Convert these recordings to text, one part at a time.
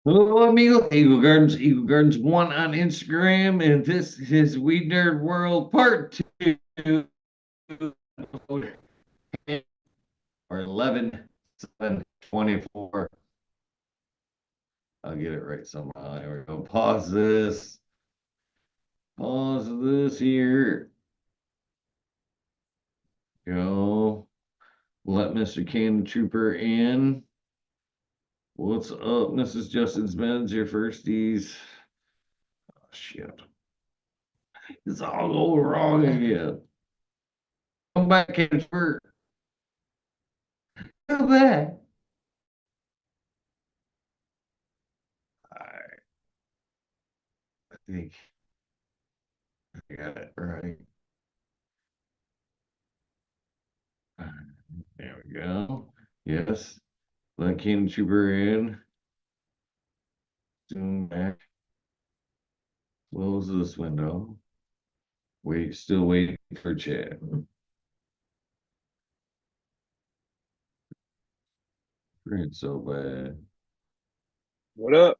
Hello, amigo. Eagle Gardens 1 on Instagram, and this is Weed Nerd World Part 2, or 11/7/24. I'll get it right somehow. There we go. Pause this. Pause this here. Go. Let Mr. Candy Trooper in. What's up, Mrs. Justin Spence, your firsties? Oh, shit. It's all going wrong again. Come back and work. Come back. I think I got it right. There we go. Yes. Let King Trooper in. Zoom back. Close this window. Wait, still waiting for chat. It's so bad. What up?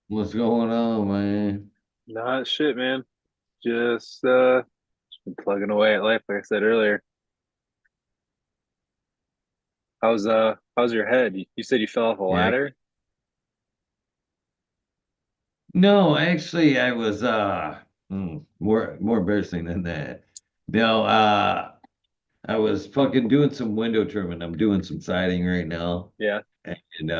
What's going on, man? Not shit, man. Just been plugging away at life, like I said earlier. How's your head? You said you fell off a Yeah. ladder? No, actually, I was more embarrassing than that. No, I was fucking doing some window trimming. I'm doing some siding right now, Yeah. and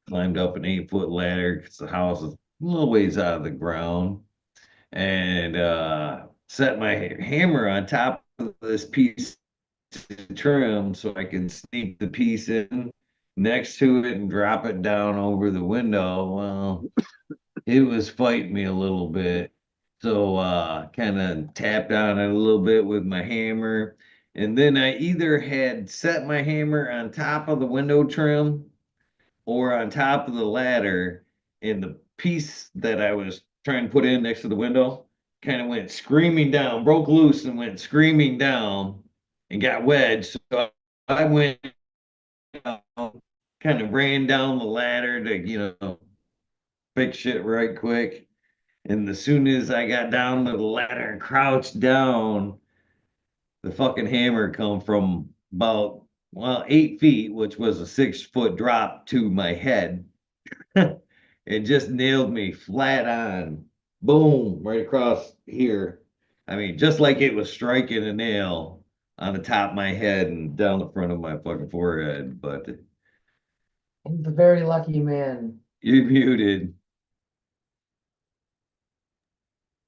climbed up an 8-foot ladder because the house is a little ways out of the ground, and set my hammer on top of this piece to trim so I can sneak the piece in next to it and drop it down over the window. Well, it was fighting me a little bit. So kind of tapped on it a little bit with my hammer. And then I either had set my hammer on top of the window trim or on top of the ladder, and the piece that I was trying to put in next to the window kind of went screaming down, broke loose and went screaming down and got wedged. So I went kind of ran down the ladder to, fix shit right quick. And as soon as I got down to the ladder and crouched down, the fucking hammer come from about, well, 8 feet, which was a 6 foot drop to my head. It just nailed me flat on. Boom, right across here. I mean, just like it was striking a nail on the top of my head and down the front of my fucking forehead. But He's a very lucky man. you muted.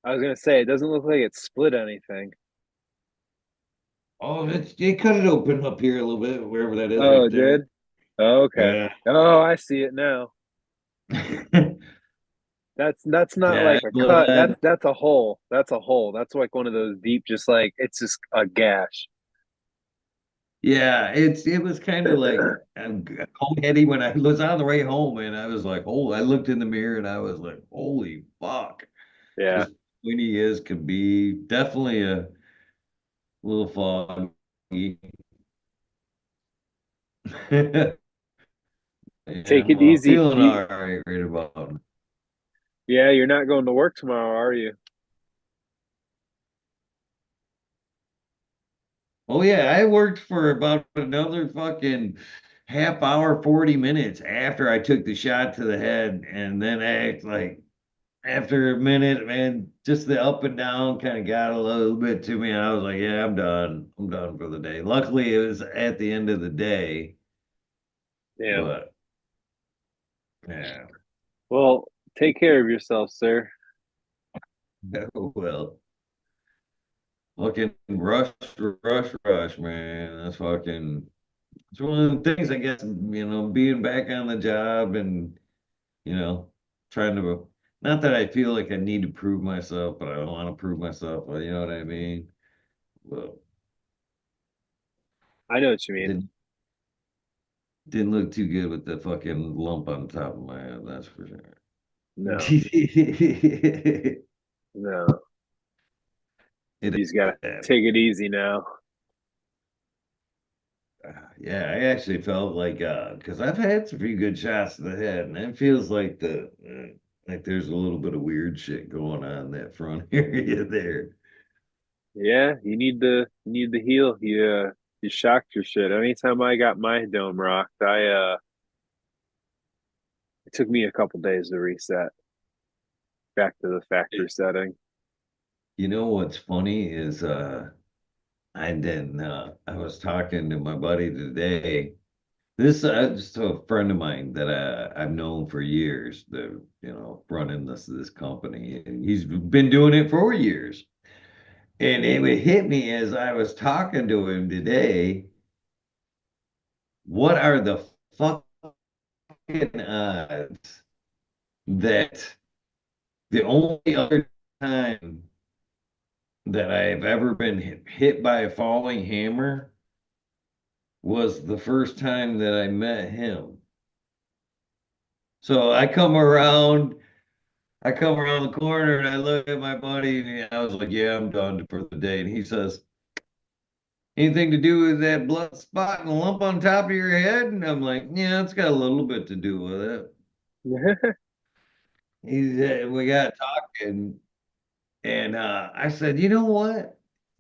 I was gonna say it doesn't look like it split anything. Oh, it cut it open up here a little bit, wherever that is Oh, right it there. did? Oh, okay. Yeah. Oh, I see it now. That's not Yeah, like it a cut. bled. That's a hole. That's a hole. That's like one of those deep, just like it's just a gash. Yeah, it was kind of like cold heady when I was on the way home, and I was like, oh, I looked in the mirror and I was like, holy fuck. Yeah. Just squinty as could be. Definitely a little foggy. Yeah, Take it well, easy. feeling all right about it. Yeah, you're not going to work tomorrow, are you? Oh yeah, I worked for about another fucking half hour, 40 minutes after I took the shot to the head, and then I like after a minute, man, just the up and down kind of got a little bit to me. And I was like, yeah, I'm done. I'm done for the day. Luckily, it was at the end of the day, Damn. but yeah, Well, take care of yourself, sir. oh well. Fucking rush, man. That's fucking, it's one of the things, I guess, being back on the job and, you know, trying to, not that I feel like I need to prove myself, but I don't want to prove myself, you know what I mean? Well, I know what you mean. didn't Didn't look too good with the fucking lump on top of my head, that's for sure. No, no. It You just gotta happened. take it easy now. Yeah, I actually felt like because I've had some pretty good shots to the head, and it feels like like there's a little bit of weird shit going on in that front area there. Yeah, you need the heal. You shocked your shit. Anytime I got my dome rocked, it took me a couple days to reset back to the factory setting. You know what's funny is I was talking to my buddy today. This just a friend of mine that I've known for years, the running this company, and he's been doing it for years. And it would hit me as I was talking to him today. What are the fucking odds that the only other time that I've ever been hit by a falling hammer was the first time that I met him. So I come around the corner and I look at my buddy and I was like, yeah, I'm done for the day. And he says, anything to do with that blood spot and lump on top of your head? And I'm like, yeah, it's got a little bit to do with it. We got talking. And I said, you know what?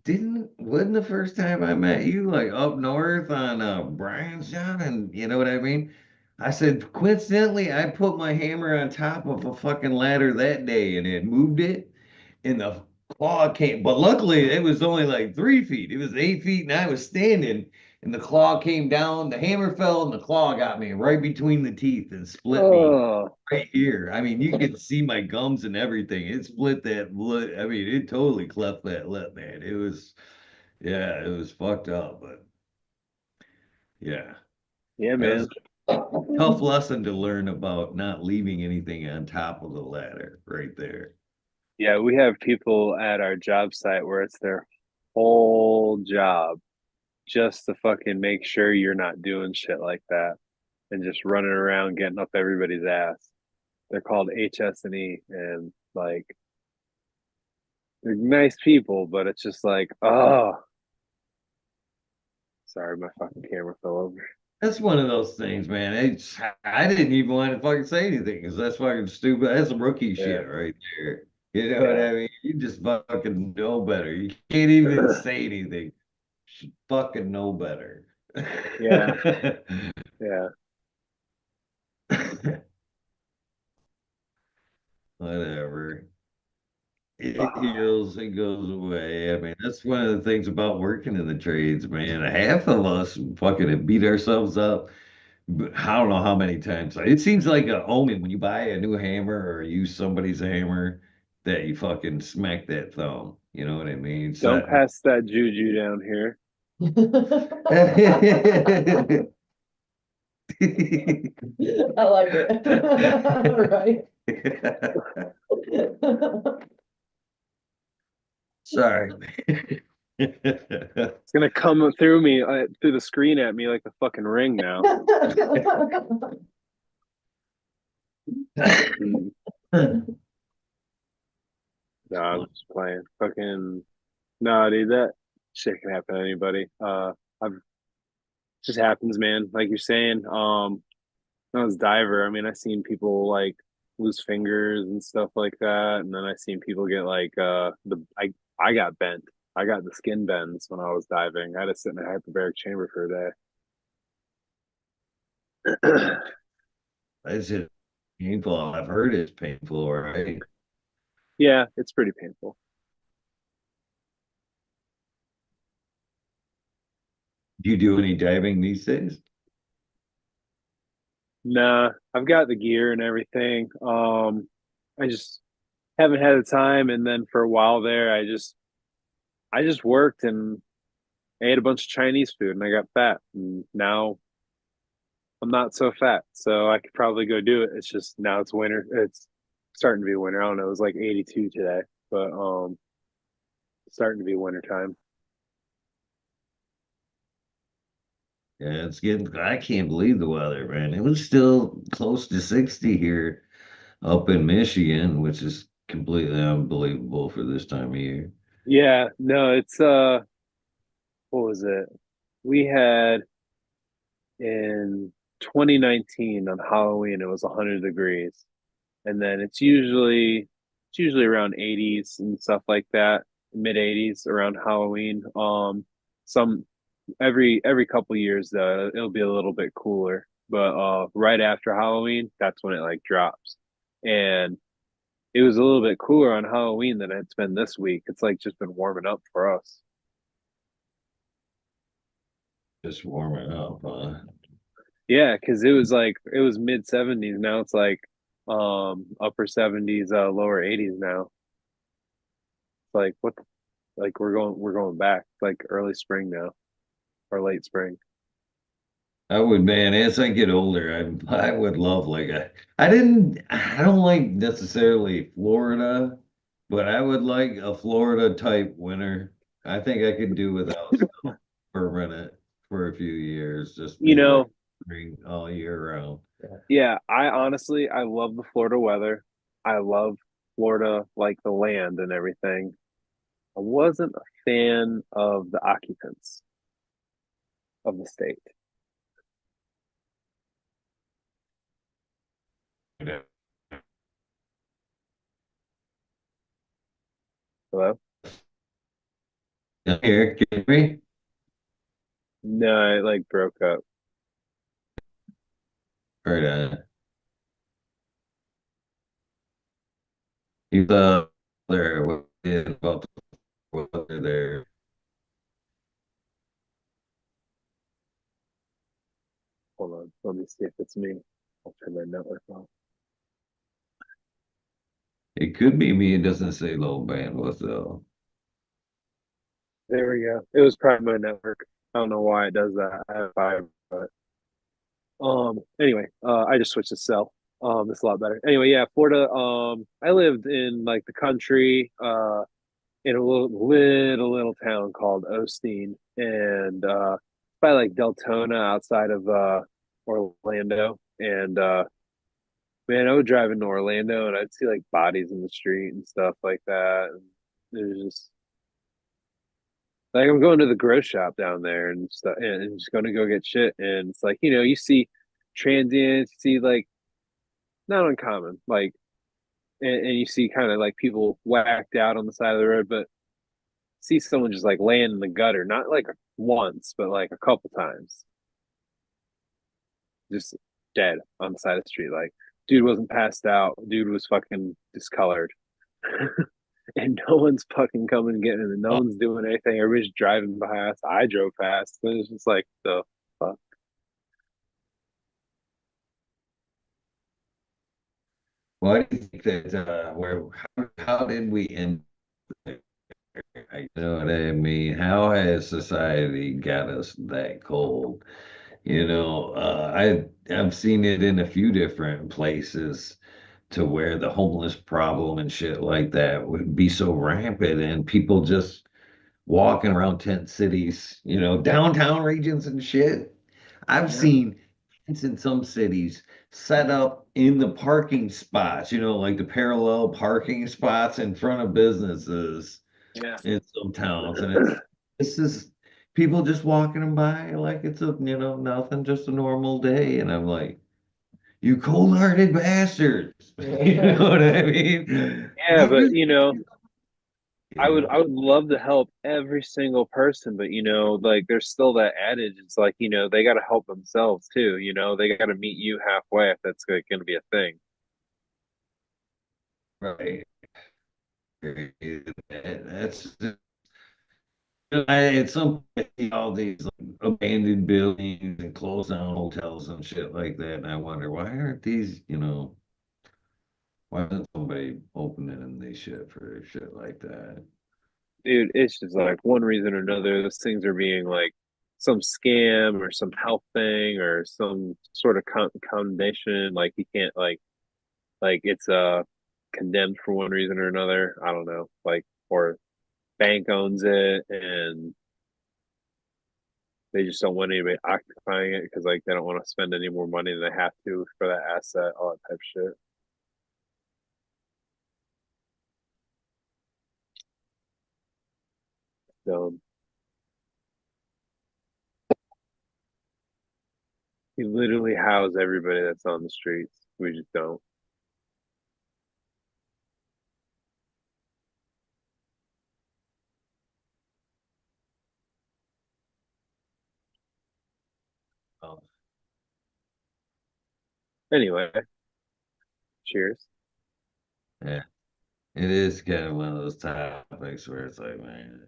Wasn't the first time I met you like up north on Brian's John? And you know what I mean? I said, coincidentally, I put my hammer on top of a fucking ladder that day and it moved it, and the claw came. But luckily, it was only like 3 feet. It was 8 feet, and I was standing, and the claw came down. The hammer fell, and the claw got me right between the teeth and split me Oh, right here. I mean, you could see my gums and everything. It split that lip. I mean, it totally cleft that lip, man. Yeah, it was fucked up, but yeah, yeah, that was man. a tough lesson to learn about not leaving anything on top of the ladder right there. Yeah, we have people at our job site where it's their whole job just to fucking make sure you're not doing shit like that and just running around getting up everybody's ass. They're called HS&E, and like they're nice people, but it's just like, oh, sorry, my fucking camera fell over. That's one of those things, man. I didn't even want to fucking say anything because that's fucking stupid. That's some rookie Yeah, shit right there. You know what yeah, I mean? You just fucking know better. You can't even say anything. You should fucking know better. yeah, yeah. Whatever. It Oh, heals, it goes away. I mean, that's one of the things about working in the trades, man. Half of us fucking have beat ourselves up. But I don't know how many times. It seems like a omen when you buy a new hammer or use somebody's hammer that you fucking smack that thumb. You know what I mean? don't So, pass that juju down here. I like it. Right. Sorry. It's gonna come through me through the screen at me like a fucking ring now. Mm. No, I'm just playing. Fucking no, dude. That shit can happen to anybody. I've just happens, man. Like you're saying. When I was diver. I mean, I seen people like lose fingers and stuff like that, and then I seen people get like I got bent. I got the skin bends when I was diving. I had to sit in a hyperbaric chamber for a day. Is it painful? I've heard it's painful, right? Yeah, it's pretty painful. Do you do any diving these days? Nah, I've got the gear and everything. I just haven't had the time, and then for a while there, I just worked and ate a bunch of Chinese food, and I got fat, and now I'm not so fat, so I could probably go do it. It's just now it's winter. It's starting to be winter. I don't know. It was like 82 today, but it's starting to be winter time. Yeah, it's getting, I can't believe the weather, man. It was still close to 60 here up in Michigan, which is completely unbelievable for this time of year. Yeah, no, it's what was it? We had In 2019 on Halloween, it was 100 degrees, and then it's usually around 80s and stuff like that, mid 80s around Halloween. Some every couple years though, it'll be a little bit cooler, but right after Halloween, that's when it like drops, and it was a little bit cooler on Halloween than it's been this week. It's like just been warming up for us. Just warming up, huh? Yeah, because it was mid 70s. Now it's like upper 70s, lower 80s now. It's like what like we're going back. It's like early spring now or late spring. I would, man, as I get older, I would love like I don't like necessarily Florida, but I would like a Florida type winter. I think I could do without snow for a minute for a few years, just You be like know, spring all year round. yeah, I love the Florida weather. I love Florida like the land and everything. I wasn't a fan of the occupants of the state. Yeah. Hello? Here, can you hear me? No, it like broke up. Right you there what is about the weather there. Hold on. Let me see if it's me. I'll turn my network off. It could be me, it doesn't say low bandwidth though. There we go. It was probably my network. I don't know why it does that. I have five, but anyway, I just switched to cell. It's a lot better. Anyway, yeah, Florida. I lived in like the country, in a little town called Osteen, and by like Deltona outside of Orlando. And man, I would drive into Orlando and I'd see like bodies in the street and stuff like that. And it was just like I'm going to the grocery shop down there and stuff, and just going to go get shit. And it's like you see transients, you see like not uncommon, like, and you see kind of like people whacked out on the side of the road, but see someone just like laying in the gutter, not like once, but like a couple times, just dead on the side of the street. Like, dude wasn't passed out, dude was fucking discolored. And no one's fucking coming and getting it. No one's doing anything. Everybody's driving past. I drove past. It was just like the fuck. Why do you think that how did we end there? You know what I mean? How has society got us that cold? I've seen it in a few different places to where the homeless problem and shit like that would be so rampant and people just walking around tent cities, downtown regions and shit. I've Yeah. seen tents in some cities set up in the parking spots, like the parallel parking spots in front of businesses Yeah. in some towns. And this is people just walking them by like it's nothing, just a normal day. And I'm like, you cold-hearted bastards. You know what I mean? Yeah, but Everybody, I would love to help every single person, but like there's still that adage. It's like, they got to help themselves too. They got to meet you halfway if that's going to be a thing. right. That's at some point, I see all these like, abandoned buildings and closed down hotels and shit like that, and I wonder why aren't these, why isn't somebody opening these shit for shit like that? Dude, it's just like one reason or another, those things are being like some scam or some health thing or some sort of condemnation. Like you can't like it's condemned for one reason or another. I don't know. Like or bank owns it and they just don't want anybody occupying it because like they don't want to spend any more money than they have to for that asset, all that type of shit. So We literally house everybody that's on the streets. We just don't. Oh, Anyway, cheers. yeah, it is kind of one of those topics where it's like, man.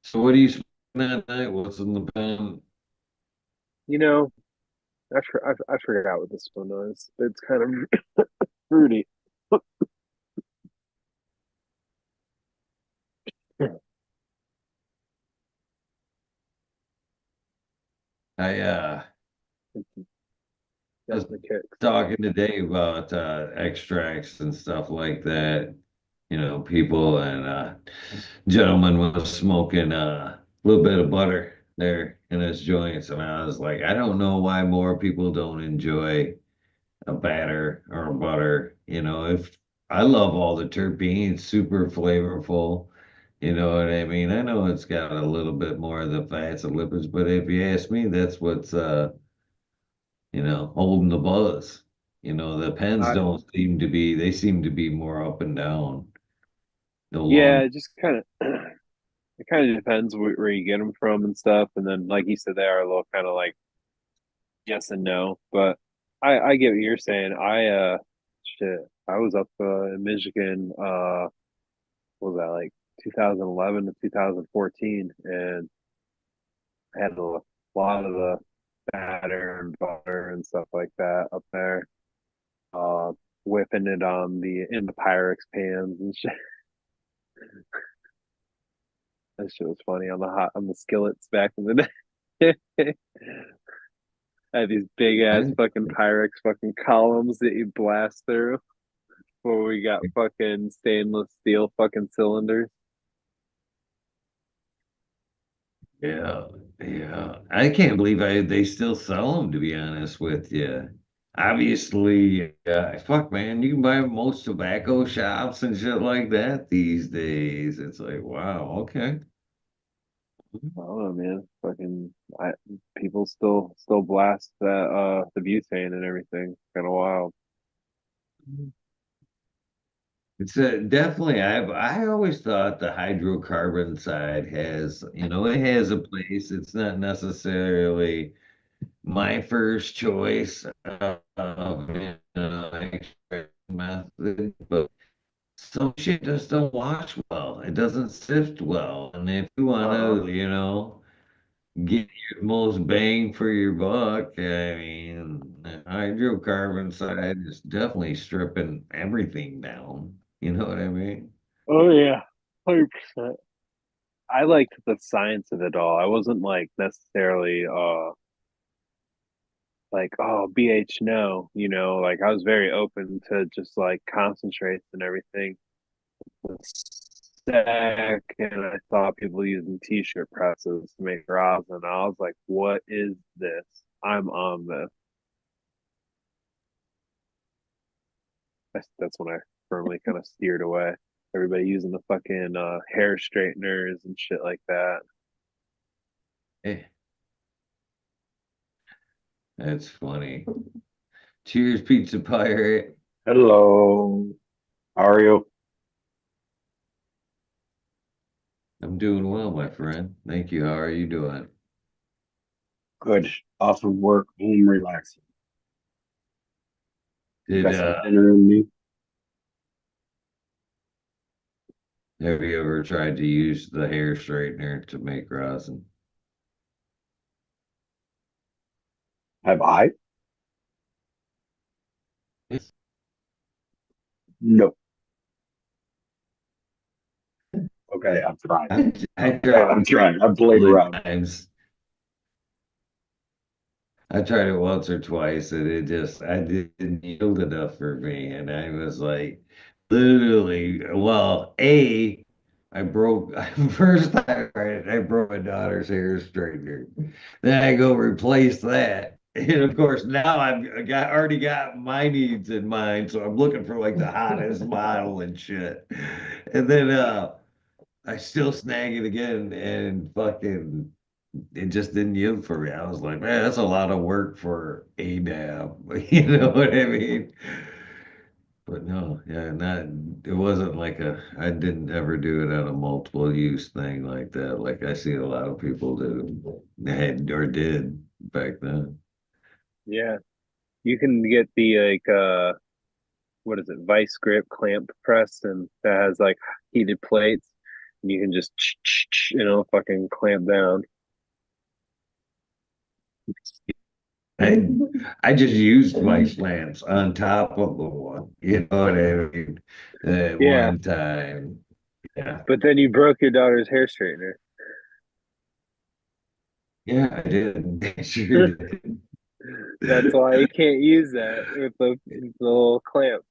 So what do you spend at night? What's in the pen? You know, I forgot what this one was. It's kind of fruity. I was Definitely kicks. talking today about extracts and stuff like that. You know, people and gentleman was smoking a little bit of butter there in his joints, and I was like, I don't know why more people don't enjoy a batter or a butter. You know, if I love all the terpenes, super flavorful. You know what I mean? I know it's got a little bit more of the fats and lipids, but if you ask me, that's what's holding the buzz. You know, the pens I don't seem to be, they seem to be more up and down. No Yeah, long. it just kind of it kind of depends where you get them from and stuff. And then, like you said, they are a little kind of like yes and no. But I get what you're saying. Shit, I was up in Michigan. What was that, like 2011 to 2014, and I had a lot of the batter and butter and stuff like that up there. Uh, Whipping it on the in the Pyrex pans and shit. That shit was funny on the skillets back in the day. I had these big ass I, fucking Pyrex fucking columns that you blast through where we got fucking stainless steel fucking cylinders. yeah, yeah. I can't believe they still sell them, to be honest with you. Obviously, fuck, man, you can buy most tobacco shops and shit like that these days. It's like, wow, okay. I don't know, man. Fucking people still blast that the butane and everything. Kind of wild. It's definitely. I always thought the hydrocarbon side has, it has a place. It's not necessarily my first choice of extract method, but some shit just don't wash well. It doesn't sift well, and if you want Uh-uh. to, get your most bang for your buck, I mean, the hydrocarbon side is definitely stripping everything down. You know what I mean? Oh yeah, 100%. I liked the science of it all. I wasn't like necessarily like, oh, BH no, like I was very open to just like concentrates and everything. Stack, and I saw people using t-shirt presses to make rosin. I was like, what is this? I'm on this. That's when I firmly kind of steered away. Everybody using the fucking hair straighteners and shit like that. Eh, that's funny. Cheers, pizza pirate. Hello. How are you? I'm doing well, my friend. Thank you. How are you doing? Good. Off of work, home relaxing. Did Got some dinner in me. Have you ever tried to use the hair straightener to make rosin? Have I? Yes. No. Okay, I'm trying. I Okay, tried I'm trying. I a played couple of around. times. I tried it once or twice and I didn't yield enough for me. And I was like, literally, well, I broke, first time I tried it, I broke my daughter's hair straightener. Then I go replace that. And of course, now already got my needs in mind. So I'm looking for like the hottest model and shit. And then, I still snag it again and fucking it just didn't yield for me. I was like, man, that's a lot of work for a dab. You know what I mean? But no, yeah, not it wasn't like I didn't ever do it on a multiple use thing like that, like I see a lot of people do. They had or did back then. Yeah. You can get the what is it, vice grip clamp press, and that has like heated plates, and you can just fucking clamp down. I I just used my slants on top of the one. You know what I mean? At Yeah, one time. Yeah. but then you broke your daughter's hair straightener. Yeah, I did. I sure did. That's why you can't use that with the little clamp.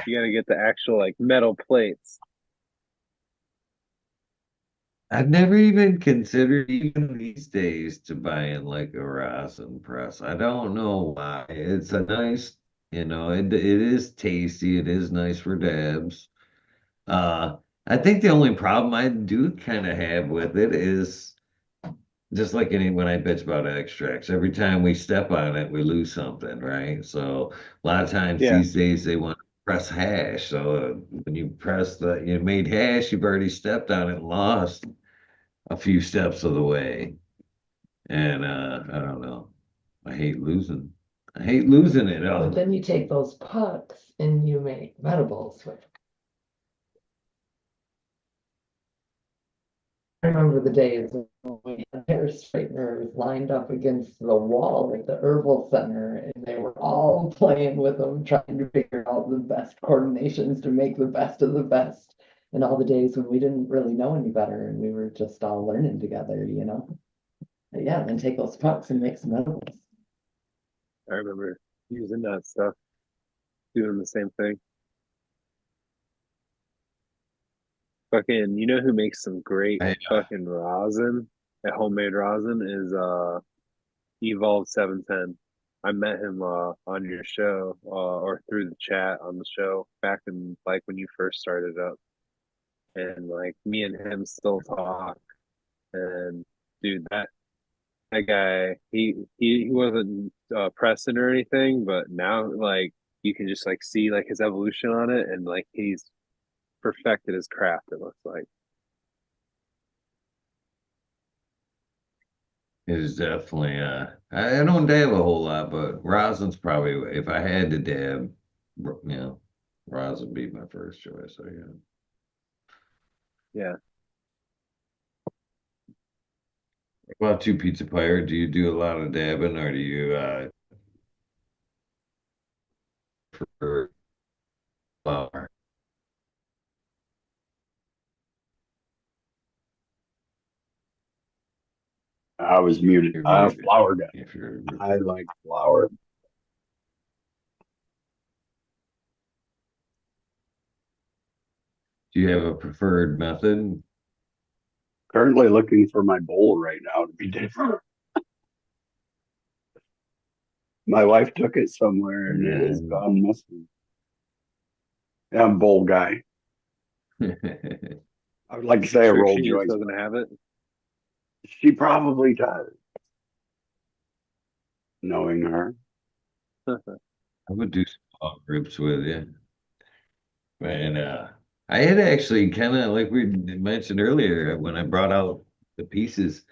You got to get the actual like metal plates. I've never even considered even these days to buy in like a rosin press. I don't know why. It's a nice, it is tasty. It is nice for dabs. I think the only problem I do kind of have with it is just like any when I bitch about extracts, every time we step on it, we lose something, right? So a lot of times Yeah, these days they want to press hash. So when you press you made hash, you've already stepped on it and lost a few steps of the way. And I don't know. I hate losing. I hate losing it. But Oh, then you take those pucks and you make medibles with. I remember the days when we had hair straighteners lined up against the wall at the herbal center, and they were all playing with them, trying to figure out the best coordinations to make the best of the best. And all the days when we didn't really know any better and we were just all learning together, you know? But yeah, then take those pucks and make some edibles. I remember using that stuff, doing the same thing. Fucking, you know who makes some great I, fucking rosin? That homemade rosin is Evolve 710. I met him on your show or through the chat on the show back in like when you first started up, and like me and him still talk. And dude, that guy, he wasn't pressing or anything, but now like you can just like see like his evolution on it, and like he's perfected his craft. It looks like. it is definitely I don't dab a whole lot, but rosin's probably if I had to dab, rosin would be my first choice, I guess. Yeah. What about you, Pizza Pyre? Do you do a lot of dabbing or do you prefer flower? I was muted. You're muted. Flower guy. If you're I like flower. Do you have a preferred method? Currently looking for my bowl right now to be different. My wife took it somewhere and it has Yeah. gone missing. Yeah, I'm bowl guy. I would like to say a Sure, roll she just joints, doesn't but have it. she probably does, knowing her. I would do small groups with you. And I had actually kind of like we mentioned earlier when I brought out the pieces,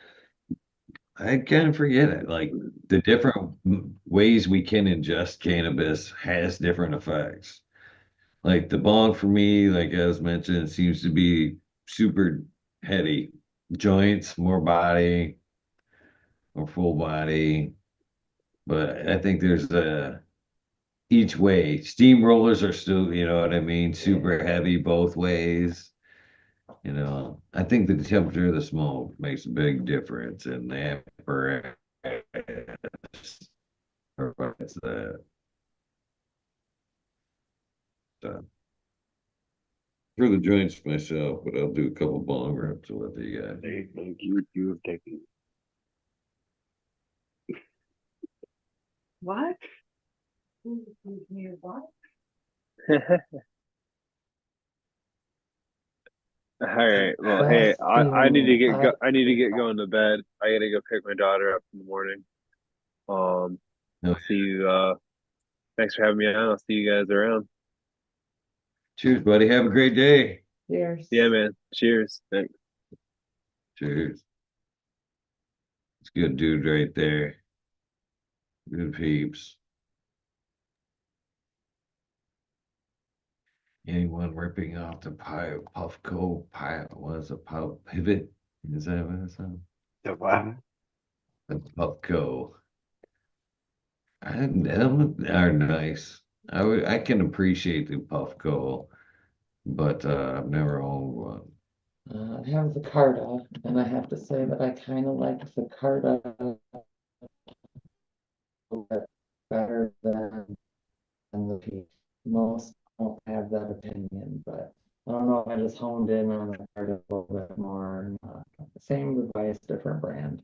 I kind of forget it. Like the different ways we can ingest cannabis has different effects. Like the bong for me, like as mentioned, seems to be super heady. Joints, more body, or full body. But I think there's each way. Steamrollers are still, you know what I mean, super heavy both ways. I think the temperature of the smoke makes a big difference in the apparatus. Provides that. So, for the joints myself, but I'll do a couple bong rips with you guys. Thank you. You have taken. What? What? All right. Well, hey, Best I need to thing get I I need to get going to bed. I gotta go pick my daughter up in the morning. No, I'll see you. Thanks for having me on. I'll see you guys around. cheers, buddy. Have a great day. Yeah, Cheers. man. Cheers. Thanks. Cheers. It's a good dude right there. Good peeps. Anyone ripping off the Puffco was a pivot? Is that what it's on? So, The Puffco. Them are nice. I can appreciate the Puffco, but I've never owned one. I have the Carta, and I have to say that I kind of like the Carta better than the Peach. Most don't have that opinion, but I don't know if I just honed in on the Carta a little bit more. Same device, different brand.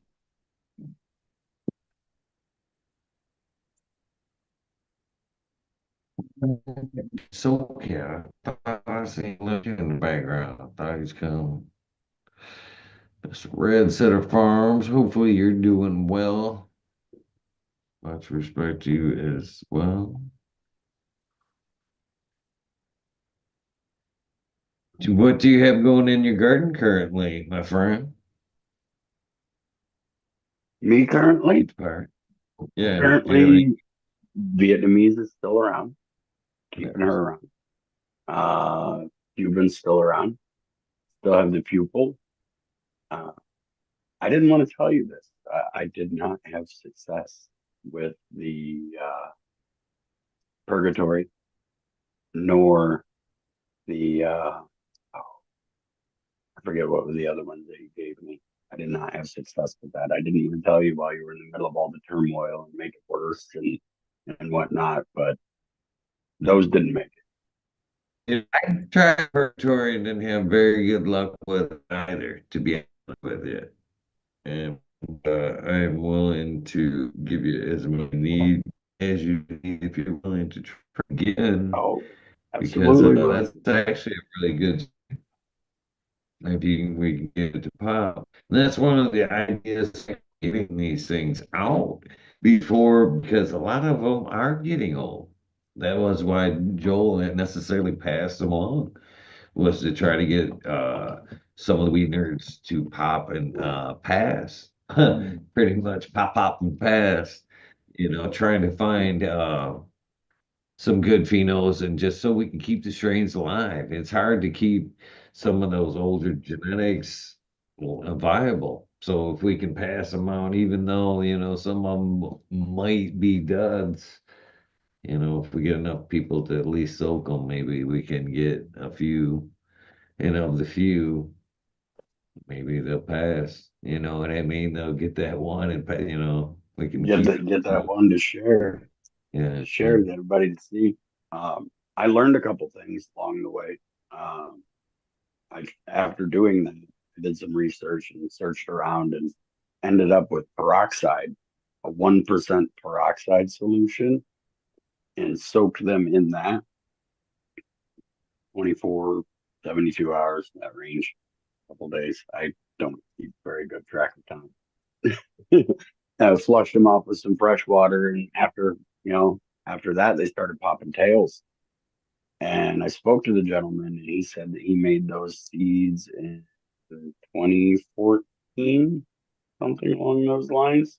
So yeah, I seen look in the background. I thought he's coming. It's Red Setter Farms. Hopefully you're doing well. Much respect to you as well. What do you have going in your garden currently, my friend? me currently, Each part. Yeah. Do you have any? currently, Vietnamese is still around, keeping Nice. her around. Cuban's still around. Still have the pupil. Uh, I didn't want to tell you this. I did not have success with the purgatory, nor the oh, I forget what were the other ones that you gave me. I did not have success with that. I didn't even tell you while you were in the middle of all the turmoil and make it worse and whatnot. But those didn't make Yeah, I tried purgatory and didn't have very good luck with it either, to be honest with you. And I'm willing to give you as many need as you need if you're willing to try again, Oh, because absolutely that's willing. actually a really good if we can get it to pop. And that's one of the ideas getting these things out before, because a lot of them are getting old. That was why Joel had necessarily passed them on, was to try to get some of the weed nerds to pop and pass, pretty much pop and pass. Trying to find some good phenols and just so we can keep the strains alive. It's hard to keep some of those older genetics viable. So if we can pass them out, even though, some of them might be duds, if we get enough people to at least soak them, maybe we can get a few, and of the few, maybe they'll pass. You know what I mean? They'll get that one and, we can keep Get that it. one to share, Yeah. with everybody to see. I learned a couple things along the way. Um, after doing that, I did some research and searched around and ended up with peroxide, a 1% peroxide solution, and soaked them in that 24, 72 hours, that range, a couple days. I don't keep very good track of time. I flushed them off with some fresh water, and after that, they started popping tails. And I spoke to the gentleman, and he said that he made those seeds in 2014, something along those lines.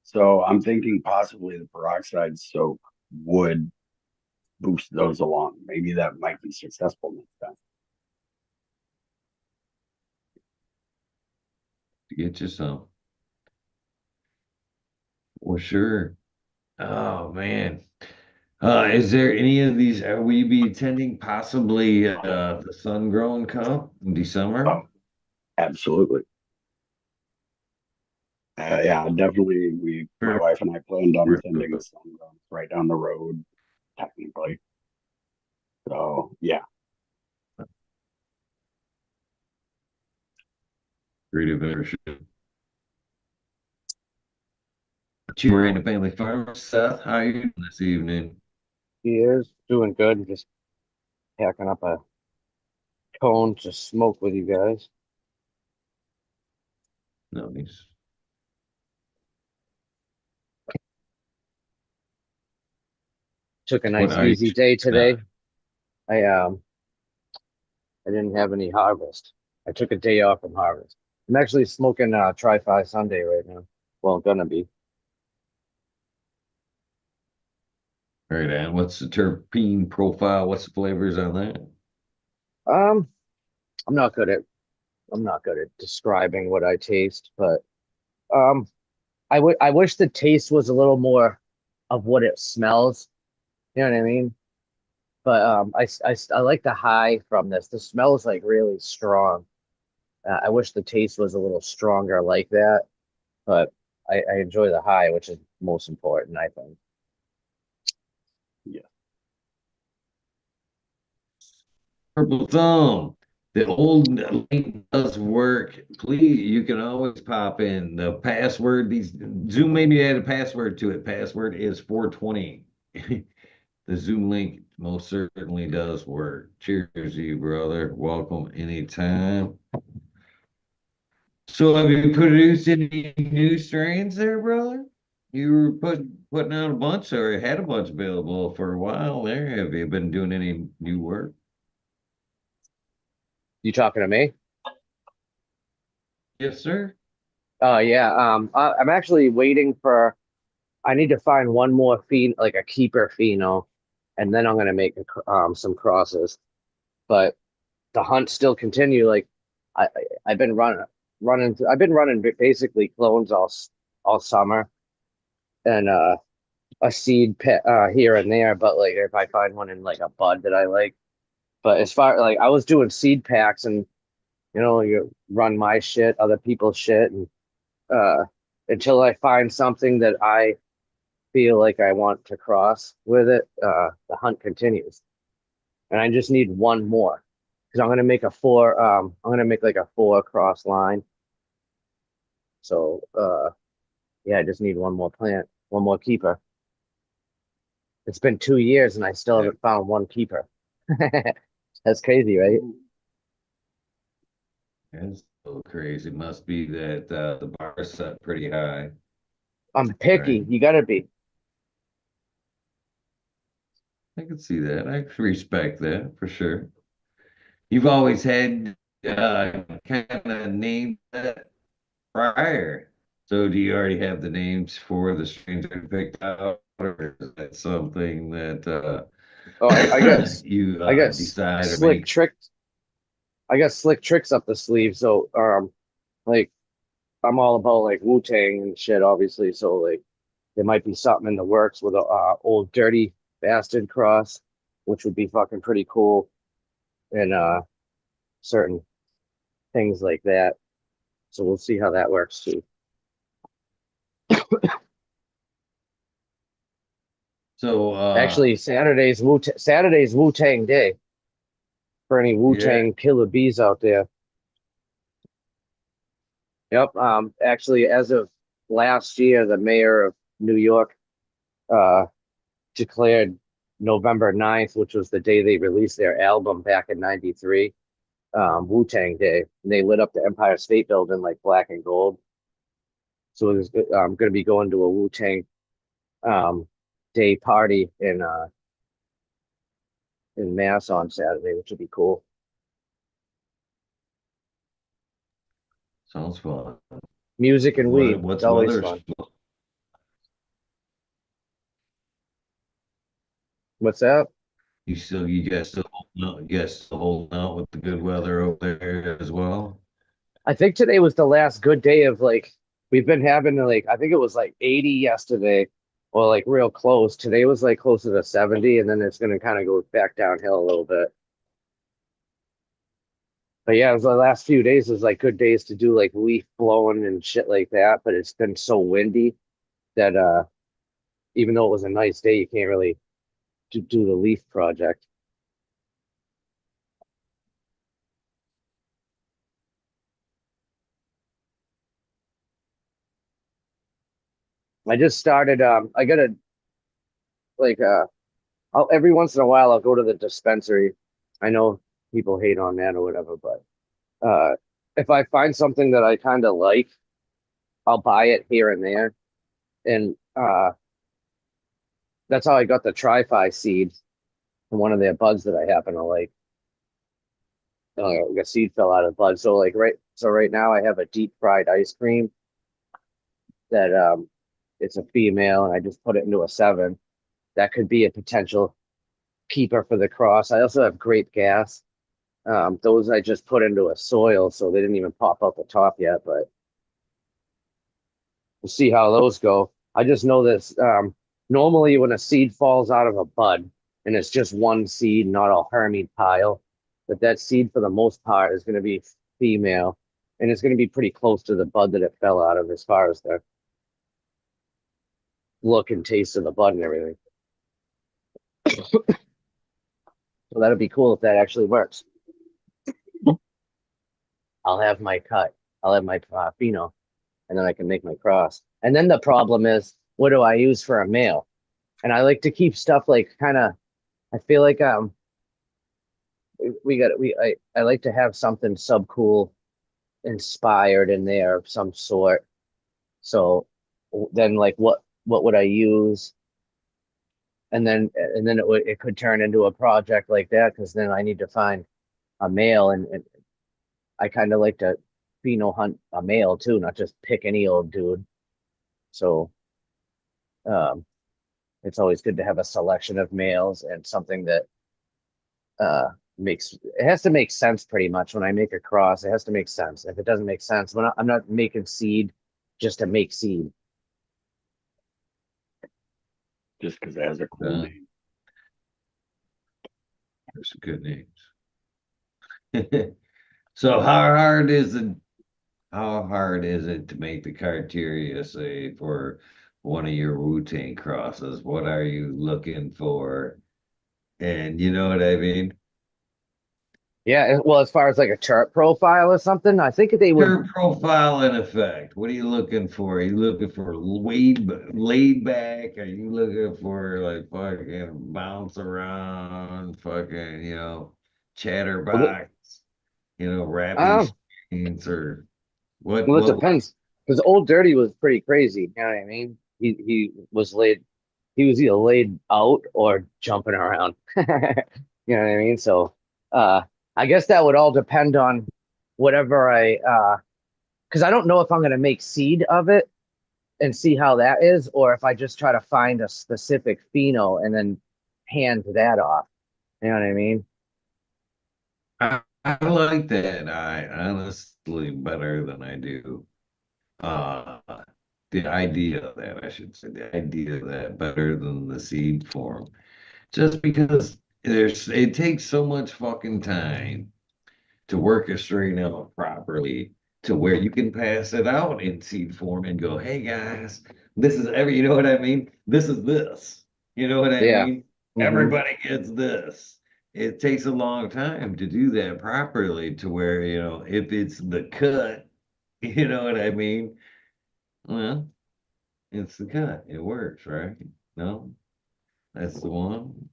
So I'm thinking possibly the peroxide soak would boost those along. Maybe that might be successful next time. To get you some. For sure. Oh man. Is there any of these? Are we be attending possibly the Sun Grown Cup in December? Oh, absolutely. Yeah, definitely. My Sure. wife and I planned on attending the sun right down the road, technically. So yeah, Great adventure. Cheer and family farm. Seth, how are you doing this evening? He is doing good. Just packing up a cone to smoke with you guys. Nice. Took a What nice are you easy day smoking on? today. I I didn't have any harvest. I took a day off from harvest. I'm actually smoking Tri-Fi Sunday right now. Well, gonna be. Right on. What's the terpene profile? What's the flavors on that? Um, I'm not good at I'm not good at describing what I taste, but um, I wish the taste was a little more of what it smells. You know what I mean? But I like the high from this. The smell is like really strong. I wish the taste was a little stronger like that, but I enjoy the high, which is most important, I think. Yeah. Purple Thumb. The old link does work. Please, you can always pop in the password. These Zoom made me add a password to it. Password is 420. The Zoom link most certainly does work. Cheers, you brother. Welcome anytime. So have you produced any new strains there, brother? You were putting out a bunch or had a bunch available for a while there. Have you been doing any new work? You talking to me? Yes, sir. Oh yeah. I'm actually waiting for. I need to find one more like a keeper pheno, and then I'm gonna make some crosses. But the hunt still continue. Like I've been I've been running basically clones all summer, and a seed pit here and there. But like if I find one in like a bud that I like. But as far like I was doing seed packs, and you run my shit, other people's shit, and uh until I find something that I feel like I want to cross with it, the hunt continues. And I just need one more. Because I'm gonna make a four, I'm gonna make like a four cross line. So yeah, I just need one more plant, one more keeper. It's been 2 years and I still Yeah. haven't found one keeper. That's crazy, right? That's so crazy. Must be that the bar set pretty high, I'm picky. right? You gotta be. I can see that. I can respect that for sure. You've always had kind of named that prior. So do you already have the names for the strains that you picked out, or is that something that Oh, you I guess decide to slick make? tricks. I got slick tricks up the sleeve. So like I'm all about like Wu-Tang and shit, obviously. So like there might be something in the works with a old dirty bastard cross, which would be fucking pretty cool, and certain things like that. So we'll see how that works too. So Actually, Saturday's Wu-Tang Day for any yeah, Wu-Tang killer bees out there. Yep. Actually, as of last year, the mayor of New York uh declared November 9th, which was the day they released their album back in '93, Wu-Tang Day. And they lit up the Empire State Building like black and gold. So I'm going to be going to a Wu-Tang um, Day party in Mass on Saturday, which would be cool. sounds fun. Music and weed. It's What's always weather? fun. What's that? You guys still holding out with the good weather over there as well? I think today was the last good day of like we've been having like I think it was like 80 yesterday or like real close. Today was like closer to 70 and then it's gonna kind of go back downhill a little bit. But yeah, it was the last few days was like good days to do like leaf blowing and shit like that. But it's been so windy that even though it was a nice day, you can't really do the leaf project. I just started I gotta like every once in a while I'll go to the dispensary. I know people hate on that or whatever, but if I find something that I kind of like, I'll buy it here and there. And that's how I got the tri-fi seed from one of their buds that I happen to like. Like a seed fell out of the bud. So like right now I have a deep fried ice cream that it's a female and I just put it into a 7. That could be a potential keeper for the cross. I also have grape gas. Those I just put into a soil, so they didn't even pop out the top yet, but we'll see how those go. I just know this. Normally, when a seed falls out of a bud and it's just one seed, not a hermit pile, but that seed for the most part is going to be female, and it's going to be pretty close to the bud that it fell out of as far as the look and taste of the bud and everything. So that'd be cool if that actually works. I'll have my cut. I'll have my pheno, and then I can make my cross. And then the problem is, what do I use for a male? And I like to keep stuff like kind of. I feel like I like to have something subcool inspired in there of some sort. So then like what would I use? And then it could turn into a project like that because then I need to find a male and I kind of like to pheno hunt a male too, not just pick any old dude. So um it's always good to have a selection of males and something that makes it has to make sense pretty much when I make a cross. It has to make sense. If it doesn't make sense, I'm not making seed just to make seed. Just because it has a cool Uh, name. there's some good names. So how hard is it to make the criteria, say, for one of your Wu-Tang crosses? What are you looking for? And you know what I mean? Yeah, well, as far as like a chart profile or something, I think they would. Your profile and effect. What are you looking for? Are you looking for laid back? Are you looking for like fucking bounce around, fucking, Well, chatterbox, rapping um, scenes or what well, it what depends because Old Dirty was pretty crazy. You know what I mean? He was laid. He was either laid out or jumping around. You know what I mean? So, uh, I guess that would all depend on whatever because I don't know if I'm gonna make seed of it and see how that is, or if I just try to find a specific pheno and then hand that off. You know what I mean? I like that. I honestly better than I do. Uh, the idea of that, I should say, the idea of that better than the seed form. Just because it takes so much fucking time to work a strain out properly to where you can pass it out in seed form and go, hey guys, this is you know what I mean? This is this. You know what I Yeah. mean? Hmm. Everybody gets this. It takes a long time to do that properly to where, if it's the cut, you know what I mean? Well, it's the cut. It works, right? No, that's the one.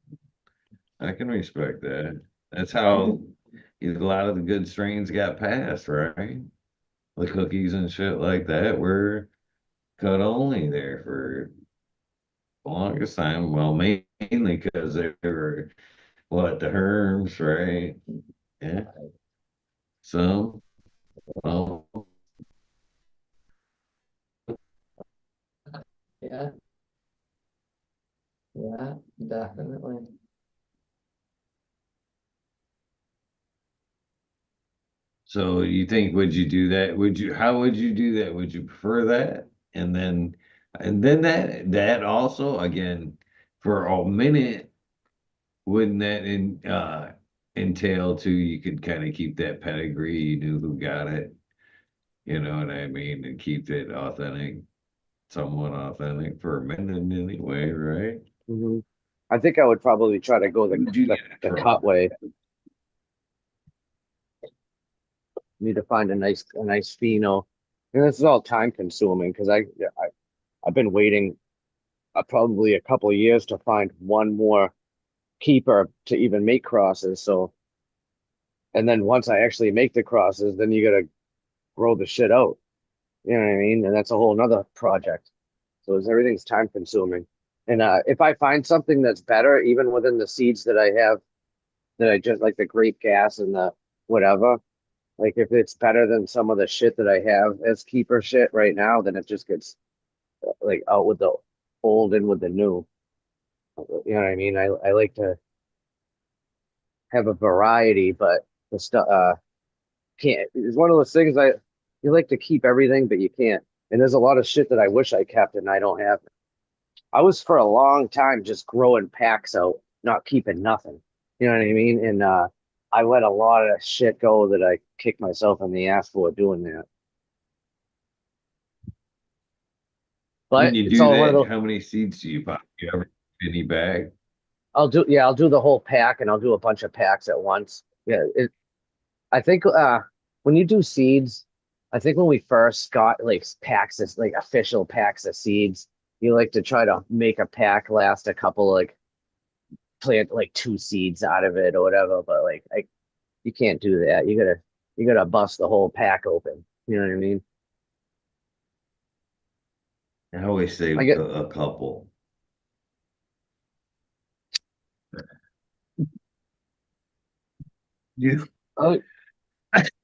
I can respect that. That's how a lot of the good strains got passed, right? The cookies and shit like that were cut only there for the longest time. Well, mainly because they were the Herms, right? Yeah. So, well, Yeah, yeah, definitely. so you think would you do that? How would you do that? Would you prefer that? And then that also again for a minute, wouldn't that entail too? You could kind of keep that pedigree, you knew who got it, you know what I mean, and keep it authentic, somewhat authentic for a minute anyway, right? Hmm. I think I would probably try to go Would you the, get it the from? cut way. Need to find a nice pheno. And this is all time consuming because I've been waiting probably a couple of years to find one more keeper to even make crosses. So And then once I actually make the crosses, then you gotta grow the shit out. You know what I mean? And that's a whole nother project. So everything's time consuming. And if I find something that's better, even within the seeds that I have, that I just like the grape gas and the whatever, like if it's better than some of the shit that I have as keeper shit right now, then it just gets like out with the old and with the new. You know what I mean? I like to have a variety, but the stuff can't. It's one of those things you like to keep everything, but you can't. And there's a lot of shit that I wish I kept and I don't have. I was for a long time just growing packs out, not keeping nothing. You know what I mean? And I let a lot of shit go that I kicked myself in the ass for doing that. When But you it's do all one of that, those. how many seeds do you buy? You ever any bag? I'll do the whole pack and I'll do a bunch of packs at once. Yeah, I think when you do seeds, I think when we first got like packs of like official packs of seeds, you like to try to make a pack last a couple like plant like two seeds out of it or whatever, but like you can't do that. You gotta bust the whole pack open. You know what I mean? I always say I get a couple. You, oh,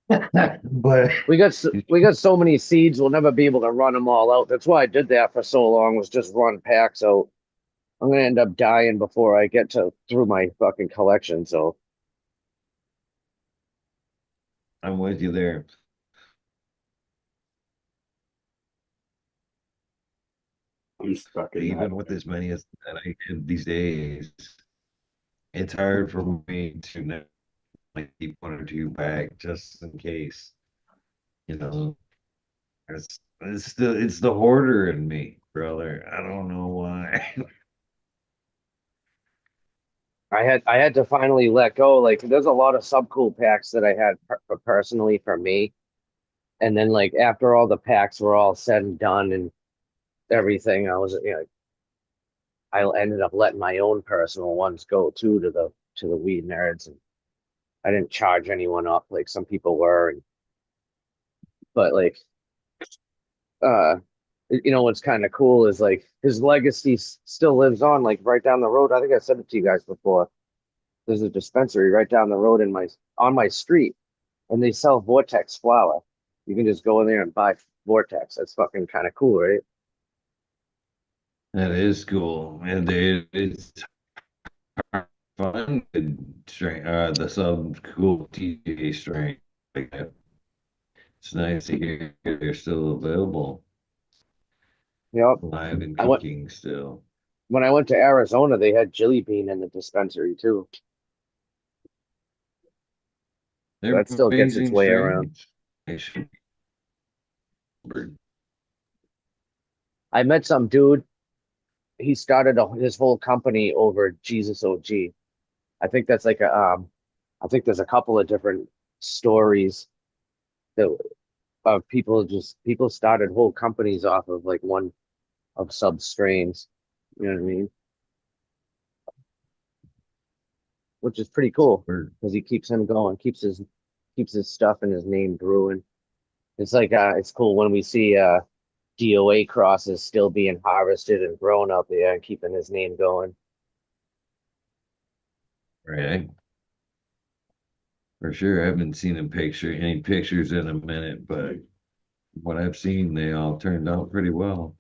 but we got so many seeds, we'll never be able to run them all out. That's why I did that for so long was just run packs out. I'm gonna end up dying before I get to through my fucking collection. So I'm with you there. I'm stuck in that. Even with as many as that I have these days, it's hard for me to not like keep one or two back just in case. You know, it's the hoarder in me, brother. I don't know why. I had to finally let go. Like there's a lot of subcool packs that I had personally for me. And then like after all the packs were all said and done and everything, I was I ended up letting my own personal ones go too to the weed nerds and I didn't charge anyone up like some people were and but like uh what's kind of cool is like his legacy still lives on like right down the road. I think I said it to you guys before. There's a dispensary right down the road in my on my street and they sell Vortex flower. You can just go in there and buy Vortex. That's fucking kind of cool, right? That is cool, and it's fun to strain the sub cool TJ strain like that. It's nice to hear they're still available, Yep. live and I went kicking still. when I went to Arizona, they had Jelly Bean in the dispensary too. So They're that still gets its amazing way around. strains. I should- I met some dude. He started his whole company over Jesus OG. I think that's like a I think there's a couple of different stories that of people started whole companies off of like one of sub strains. You know what I mean? Which is pretty cool because he keeps him going, keeps his stuff and his name brewing. It's like it's cool when we see DOA crosses still being harvested and grown up there and keeping his name going. Right. For sure. I haven't seen any pictures in a minute, but what I've seen, they all turned out pretty well.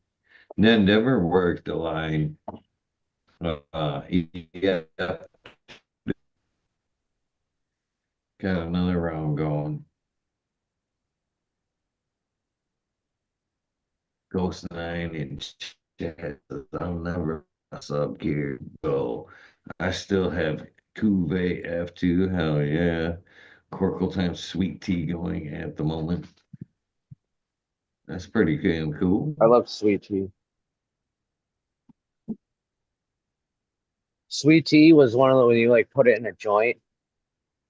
Ned never worked the line. Yeah, got another round going. Ghost 9 and chat. I'll never mess up gear. So I still have Cuvée F2. Hell yeah. Corkle times sweet tea going at the moment. That's pretty damn cool. I love sweet tea. Sweet tea was one of the when you like put it in a joint,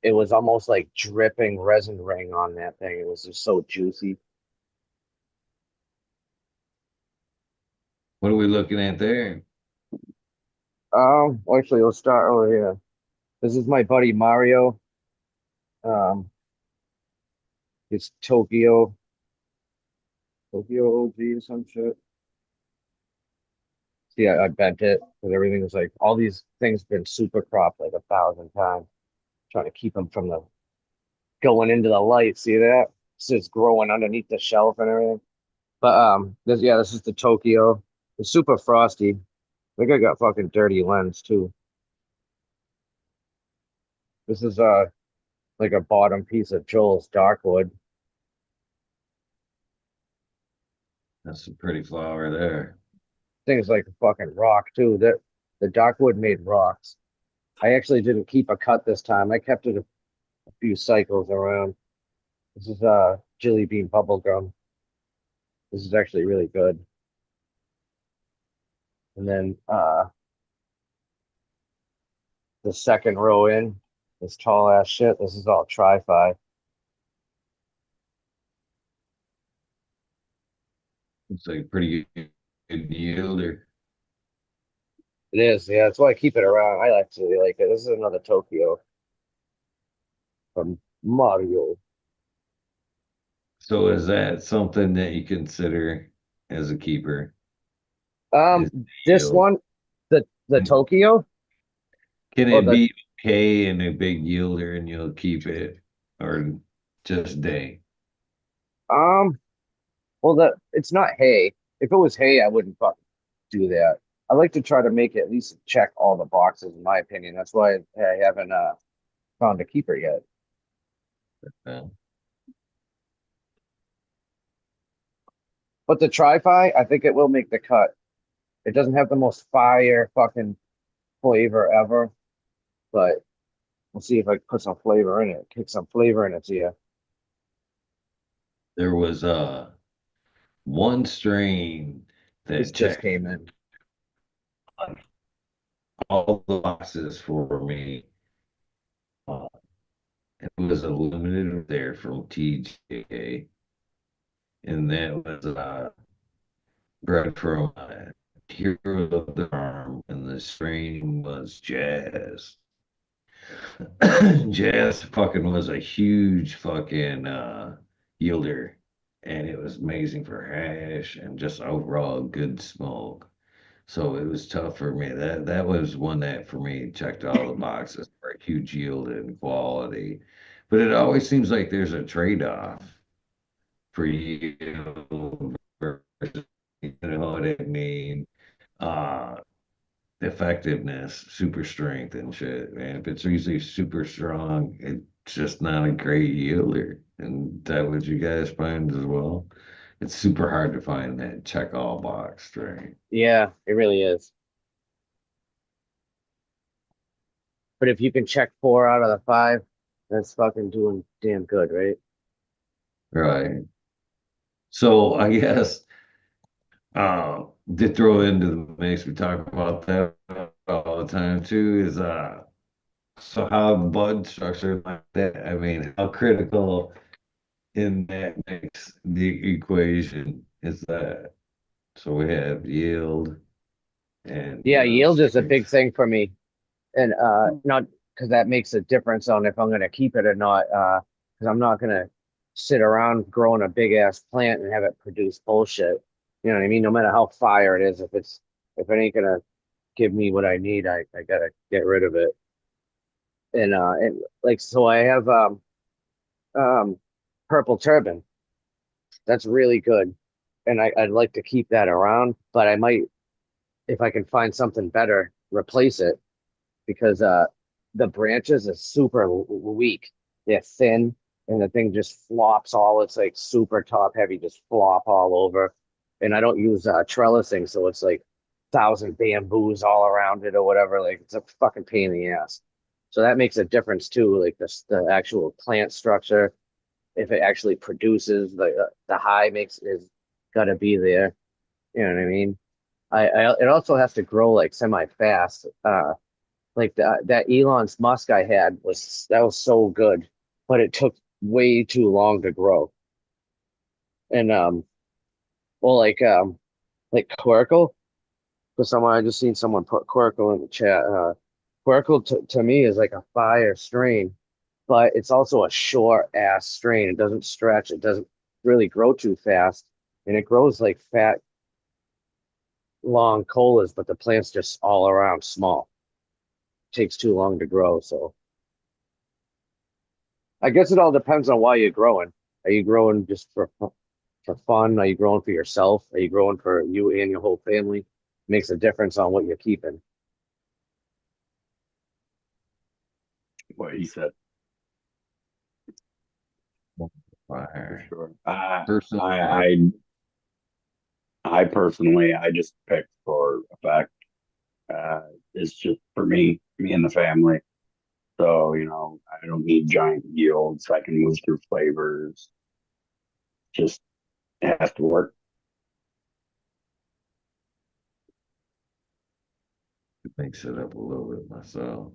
it was almost like dripping resin ring on that thing. It was just so juicy. What are we looking at there? Actually, let's start over here. This is my buddy Mario. Um, it's Tokyo OG or some shit. See, I bent it because everything was like all these things been super cropped like 1,000 times, trying to keep them from the going into the light. See that? It's just growing underneath the shelf and everything. But this is the Tokyo. It's super frosty. I think I got fucking dirty lens too. This is like a bottom piece of Joel's Darkwood. That's a pretty flower there. Thing's like a fucking rock too. That the Darkwood made rocks. I actually didn't keep a cut this time. I kept it a few cycles around. This is Jelly Bean bubble gum. This is actually really good. And then the second row in, this tall ass shit. This is all tri-fi. It's like pretty good yielder. It is, yeah. That's why I keep it around. I actually like it. This is another Tokyo from Mario. So is that something that you consider as a keeper? Is This yield? one, the Tokyo Can or it the be okay in a big yielder and you'll keep it, or just day? um. Well, it's not hay. If it was hay, I wouldn't fucking do that. I like to try to make it at least check all the boxes, in my opinion. That's why I haven't found a keeper yet. Uh, But the tri-fi, I think it will make the cut. It doesn't have the most fire fucking flavor ever, but we'll see if I put some flavor in it, kick some flavor in it to you. there was one strain This that just checked came in. all the boxes for me. Uh, it was a limited there from TJ, and that was bred from Hero of the Farm, and the strain was Jazz. Jazz fucking was a huge fucking yielder, and it was amazing for hash and just overall good smoke. So it was tough for me. That was one that for me checked all the boxes for a huge yield and quality. But it always seems like there's a trade-off for yield versus, you know what I mean? Uh effectiveness, super strength and shit, man. If it's usually super strong, it's just not a great yielder. And that what you guys find as well? It's super hard to find that check all box strain. Yeah, it really is. But if you can check 4 out of the 5, that's fucking doing damn good, right? Right. So I guess to throw into the mix, we talk about that all the time too, is so how bud structure like that. I mean, how critical in that makes the equation is that. So we have yield and Yeah, yield is a big strength. thing for me. And not because that makes a difference on if I'm gonna keep it or not. Because I'm not gonna sit around growing a big ass plant and have it produce bullshit. You know what I mean? No matter how fire it is, if it ain't gonna give me what I need, I gotta get rid of it. And like so I have um purple turban. That's really good. And I'd like to keep that around, but I might if I can find something better, replace it because the branches are super weak. They're thin, and the thing just flops all. It's like super top heavy, just flop all over. And I don't use trellising, so it's like 1,000 bamboos all around it or whatever. Like it's a fucking pain in the ass. So that makes a difference too. Like the actual plant structure, if it actually produces, the high makes is got to be there. You know what I mean? I it also has to grow like semi fast. Like that Elon's Musk I had was so good, but it took way too long to grow. And well, like Quirkle, for someone I just seen someone put Quirkle in the chat. Quirkle to me is like a fire strain, but it's also a short ass strain. It doesn't stretch. It doesn't really grow too fast, and it grows like fat, long colas, but the plant's just all around small. Takes too long to grow, so I guess it all depends on why you're growing. Are you growing just for fun? Are you growing for yourself? Are you growing for you and your whole family? Makes a difference on what you're keeping. What he said for Fire. sure. Personally, I personally, I just picked for effect. It's just for me and the family. So, I don't need giant yields. I can move through flavors. Just it has to work. mix it up a little bit myself.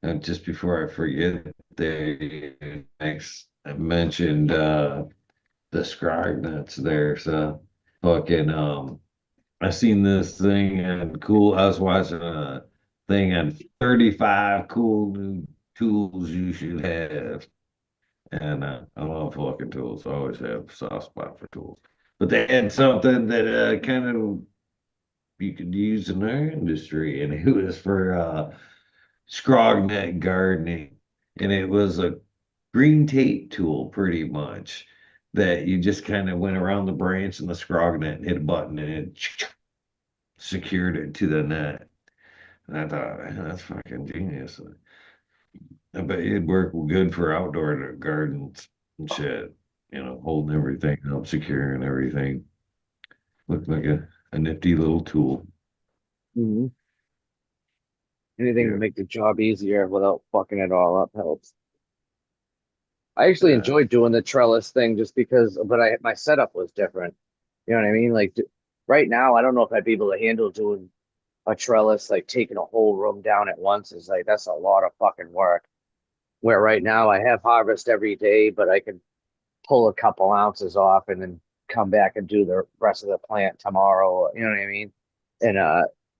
And just before I forget, I mentioned the scrog nuts there. So fucking I seen this thing and cool. I was watching a thing on 35 cool new tools you should have. And I love fucking tools. I always have a soft spot for tools. But they had something that kind of you could use in our industry, and it was for scrognet gardening. And it was a green tape tool, pretty much, that you just kind of went around the branch and the scrognet and hit a button and it secured it to the net. And I thought, man, that's fucking genius. I bet it'd work good for outdoor gardens and shit, holding everything up, securing everything. Looked like a nifty little tool. Mhm. Anything to Yeah. make the job easier without fucking it all up helps. I actually Yeah. enjoyed doing the trellis thing just because, but my setup was different. You know what I mean? Like right now, I don't know if I'd be able to handle doing a trellis, like taking a whole room down at once. Is like that's a lot of fucking work. Where right now I have harvest every day, but I can pull a couple ounces off and then come back and do the rest of the plant tomorrow. You know what I mean? And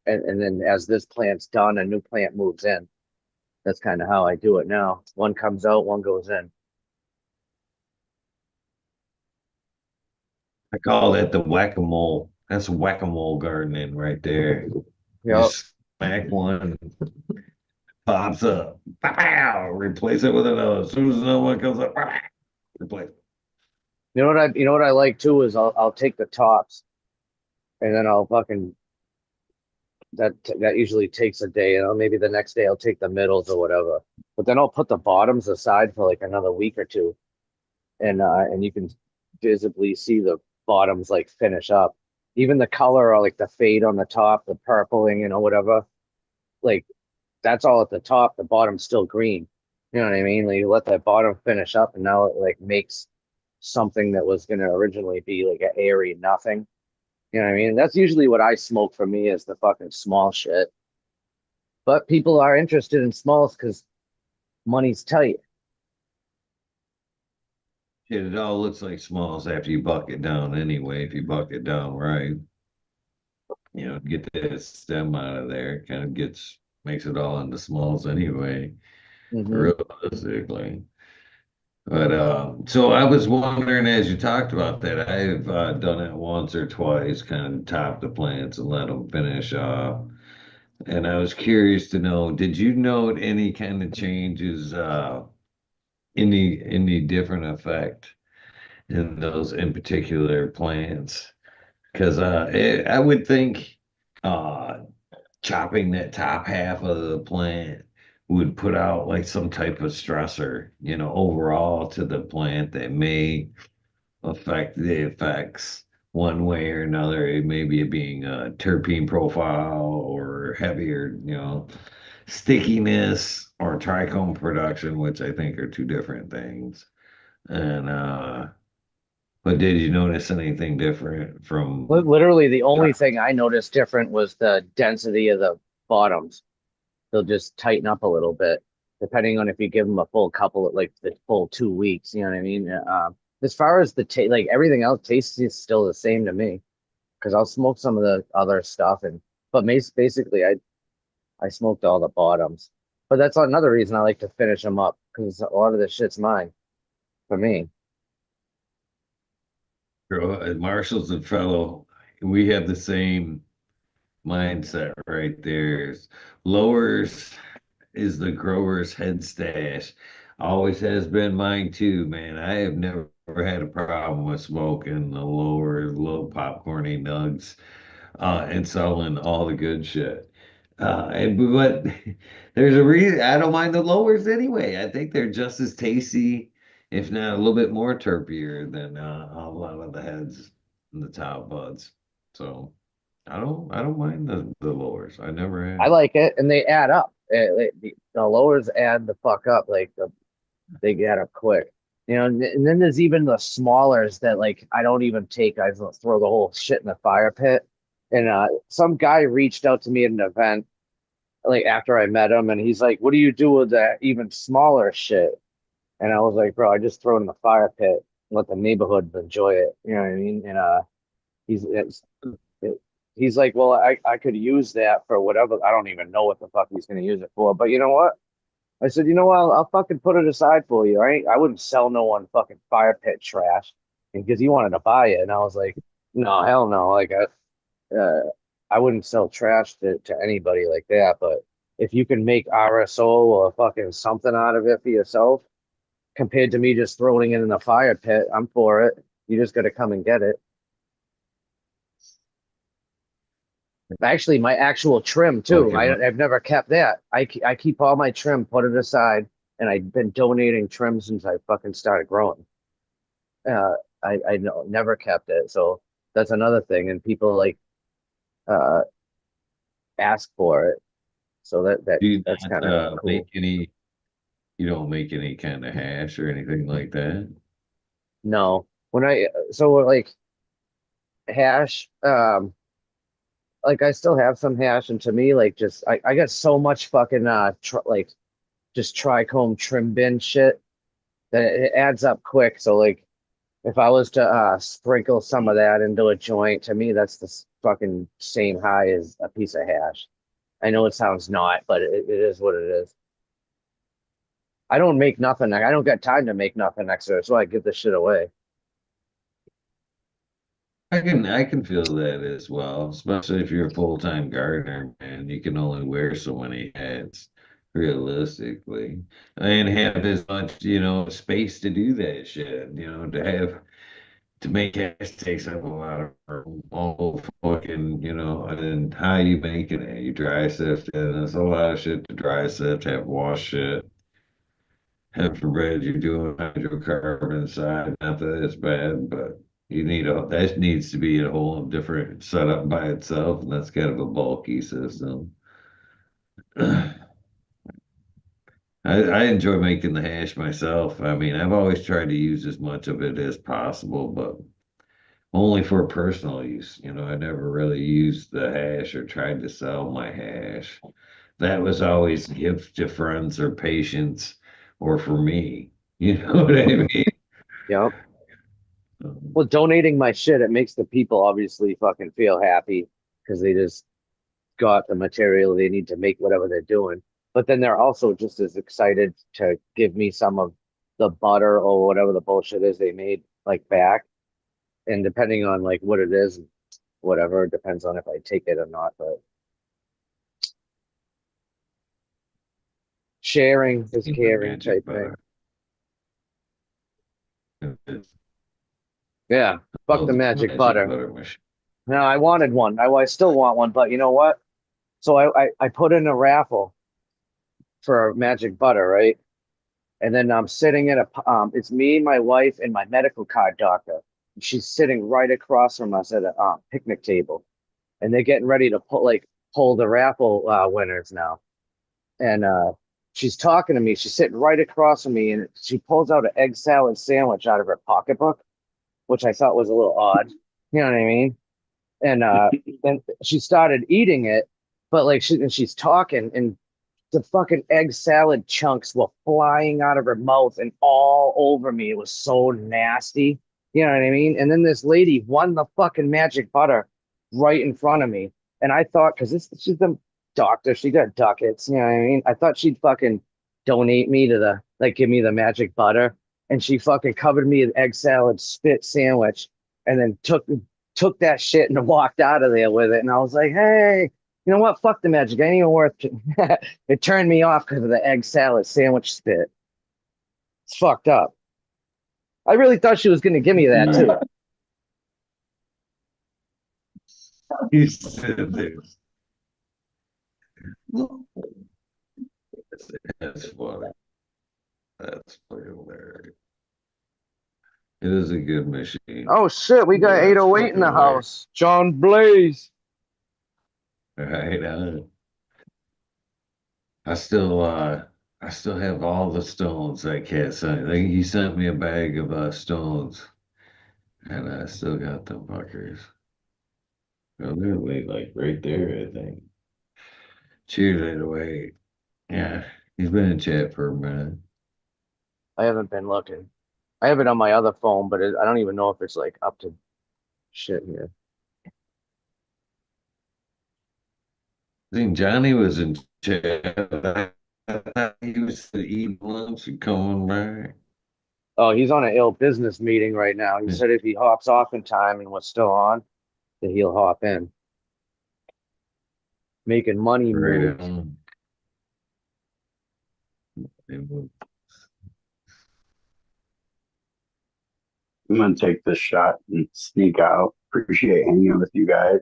and then as this plant's done, a new plant moves in. That's kind of how I do it now. One comes out, one goes in. I call that the whack-a-mole. That's whack-a-mole gardening right there. You Yep. smack one, pops up, pow, replace it with another. As soon as another one comes up, pow, replace it. You know what I like too is I'll take the tops and then I'll fucking that usually takes a day, and maybe the next day I'll take the middles or whatever. But then I'll put the bottoms aside for like another week or two, and you can visibly see the bottoms like finish up. Even the color or like the fade on the top, the purpling, whatever. Like that's all at the top. The bottom's still green. You know what I mean? Like you let that bottom finish up, and now it like makes something that was gonna originally be like an airy nothing. You know what I mean? That's usually what I smoke for me is the fucking small shit. But people are interested in smalls because money's tight. Shit, it all looks like smalls after you buck it down anyway. If you buck it down right, get that stem out of there. It kind of makes it all into smalls anyway, Hmm. realistically. But so I was wondering, as you talked about that, I've done it once or twice, kind of top the plants and let them finish off. And I was curious to know, did you note any kind of changes, any different effect in those in particular plants? Because I would think uh, chopping that top half of the plant would put out like some type of stressor, overall to the plant that may affect the effects one way or another. It maybe it being a terpene profile or heavier, stickiness or trichome production, which I think are two different things. And but did you notice anything different from Literally, the only thing I noticed different was the density of the bottoms. They'll just tighten up a little bit, depending on if you give them a full couple of like the full 2 weeks. You know what I mean? As far as the taste, like everything else, taste is still the same to me because I'll smoke some of the other stuff, but basically, I smoked all the bottoms. But that's another reason I like to finish them up because a lot of this shit's mine for me. Marshall's a fellow. We have the same mindset right there. Lowers is the grower's head stash. Always has been mine too, man. I have never had a problem with smoking the lower little popcorny nugs and selling all the good shit. But there's a reason I don't mind the lowers anyway. I think they're just as tasty, if not a little bit more terpier than a lot of the heads and the top buds. So I don't mind the lowers. I never I have. like it, and they add up. The lowers add the fuck up, they add up quick. And then there's even the smallers that like I don't even take. I just throw the whole shit in the fire pit. And some guy reached out to me at an event like after I met him, and he's like, "What do you do with that even smaller shit?" And I was like, "Bro, I just throw it in the fire pit and let the neighborhood enjoy it." You know what I mean? And he's it's, it, he's like, "Well, I could use that for whatever. I don't even know what the fuck he's gonna use it for." But you know what? I said, "You know what? I'll fucking put it aside for you. I wouldn't sell no one fucking fire pit trash." Because he wanted to buy it, and I was like, "No, hell no! Uh, I wouldn't sell trash to anybody like that. But if you can make RSO or fucking something out of it for yourself, compared to me just throwing it in the fire pit, I'm for it. You just got to come and get it." Actually, my actual trim too. Fucking I've never kept that. I keep all my trim, put it aside, and I've been donating trim since I fucking started growing. Uh, never kept it, so that's another thing. And people like uh ask for it, so do you that's not kind of make cool. any? You don't make any kind of hash or anything like that? No, when I so like hash, like I still have some hash, and to me, like just I got so much fucking like just trichome trim bin shit that it adds up quick. So like if I was to sprinkle some of that into a joint, to me that's the fucking same high as a piece of hash. I know it sounds not, but it is what it is. I don't make nothing. I don't got time to make nothing extra, so I give this shit away. I can feel that as well, especially if you're a full-time gardener, man. You can only wear so many hats realistically and have as much, space to do that shit, to make hash takes up a lot of room. All fucking, and then how you making it? You dry sift it. There's a lot of shit to dry sift, have wash shit. Heaven forbid you're doing hydrocarbon side. Not that it's bad, but that needs to be a whole different setup by itself, and that's kind of a bulky system. I enjoy making the hash myself. I mean, I've always tried to use as much of it as possible, but only for personal use. I never really used the hash or tried to sell my hash. That was always give to friends or patients or for me. You know what I mean? Yep. Um, Well, donating my shit, it makes the people obviously fucking feel happy because they just got the material they need to make whatever they're doing. But then they're also just as excited to give me some of the butter or whatever the bullshit is they made like back. And depending on like what it is, whatever, it depends on if I take it or not. But sharing is in the caring magic type thing. butter. It's Yeah. Fuck the the magic magic butter. butter machine. No, I wanted one. I still want one, but you know what? So I put in a raffle for magic butter, right? And then I'm sitting at it's me, my wife, and my medical card doctor. She's sitting right across from us at a picnic table, and they're getting ready to pull the raffle winners now. And she's talking to me. She's sitting right across from me, and she pulls out an egg salad sandwich out of her pocketbook, which I thought was a little odd. You know what I mean? And then she started eating it, but like she's talking, and the fucking egg salad chunks were flying out of her mouth and all over me. It was so nasty. You know what I mean? And then this lady won the fucking magic butter right in front of me. And I thought, because she's the doctor. She got ducats. You know what I mean? I thought she'd fucking donate me to the like give me the magic butter, and she fucking covered me in egg salad, spit sandwich, and then took that shit and walked out of there with it. And I was like, hey, you know what? Fuck the magic. Ain't even worth it. It turned me off because of the egg salad sandwich spit. It's fucked up. I really thought she was gonna give me that too. You said this. That's funny. That's pretty hilarious. It is a good machine. Oh shit, we got But that's 808 in fucking the hilarious. house. John Blaze. Right. I still have all the stones that cat sent. Like, he sent me a bag of stones, and I still got them fuckers. Well, they're like right there, I think. Cheers, 808. Yeah, he's been in chat for a minute. I haven't been looking. I have it on my other phone, but I don't even know if it's like up to shit here. I think Johnny was in chat. I thought he was eating lunch and coming back. Oh, he's on an ill business meeting right now. He said if he hops off in time and was still on, that he'll hop in. Making money Right moves. on. I'm gonna take this shot and sneak out. Appreciate hanging with you guys.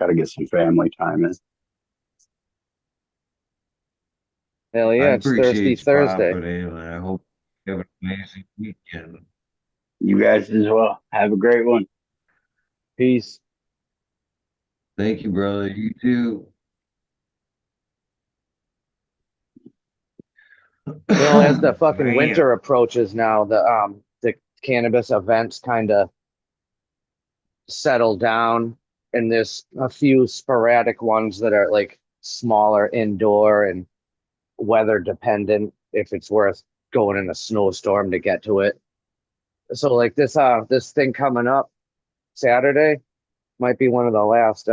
Got to get some family time in. Hell I yeah, it's Thirsty appreciate you Thursday. popping in, and I hope you have an amazing weekend. You guys as well. Have a great one. Peace. Thank you, brother. You too. You know, as the fucking Man, winter approaches now, the cannabis events kind of settle down, and there's a few sporadic ones that are like smaller indoor and weather dependent if it's worth going in a snowstorm to get to it. So like this thing coming up Saturday might be one of the last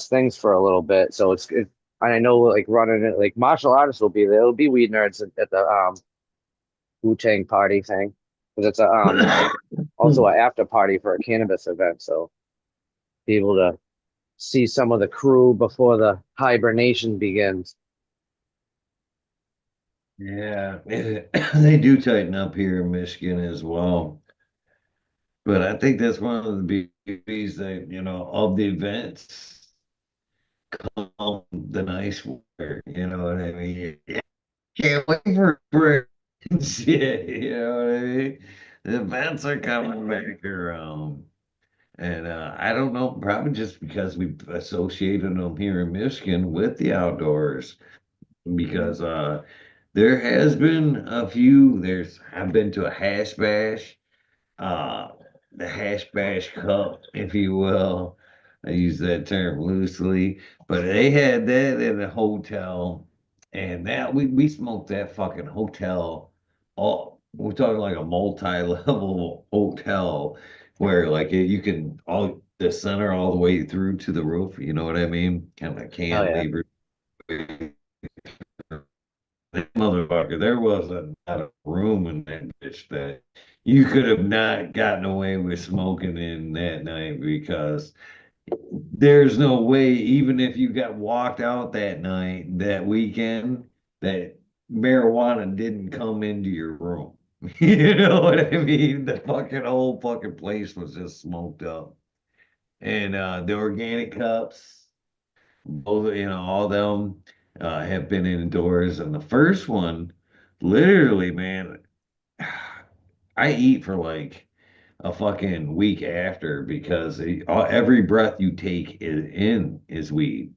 things for a little bit. So and I know like running it like martial artists will be there. It'll be Weed Nerds at the Wu-Tang party thing. Because it's a also an after party for a cannabis event. So be able to see some of the crew before the hibernation begins. yeah, they do tighten up here in Michigan as well. But I think that's one of the beauties that, of the events come the nice weather. You know what I mean? Can't wait for it. Shit, you know what I mean? The events are coming back around. And I don't know, probably just because we've associated them here in Michigan with the outdoors. Because there has been a few, I've been to a hash bash, uh, the hash bash cup, if you will. I use that term loosely, but they had that in a hotel, and that we smoked that fucking hotel. All we're talking like a multi-level hotel where like you can all the center all the way through to the roof. You know what I mean? Kind of a Oh yeah. cantilever. Motherfucker, there was not a room in that bitch that you could have not gotten away with smoking in that night because there's no way, even if you got walked out that night, that weekend, that marijuana didn't come into your room. You know what I mean? The fucking whole fucking place was just smoked up. And the organic cups, both, all them have been indoors. And the first one, literally, man, I eat for like a fucking week after because every breath you take is weed.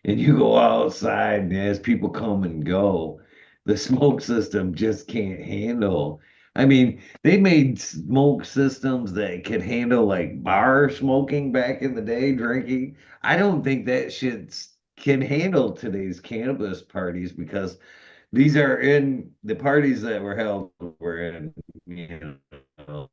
And you go outside, and as people come and go, the smoke system just can't handle. I mean, they made smoke systems that could handle like bar smoking back in the day, drinking. I don't think that shit can handle today's cannabis parties because these are in the parties that were held were in, you know,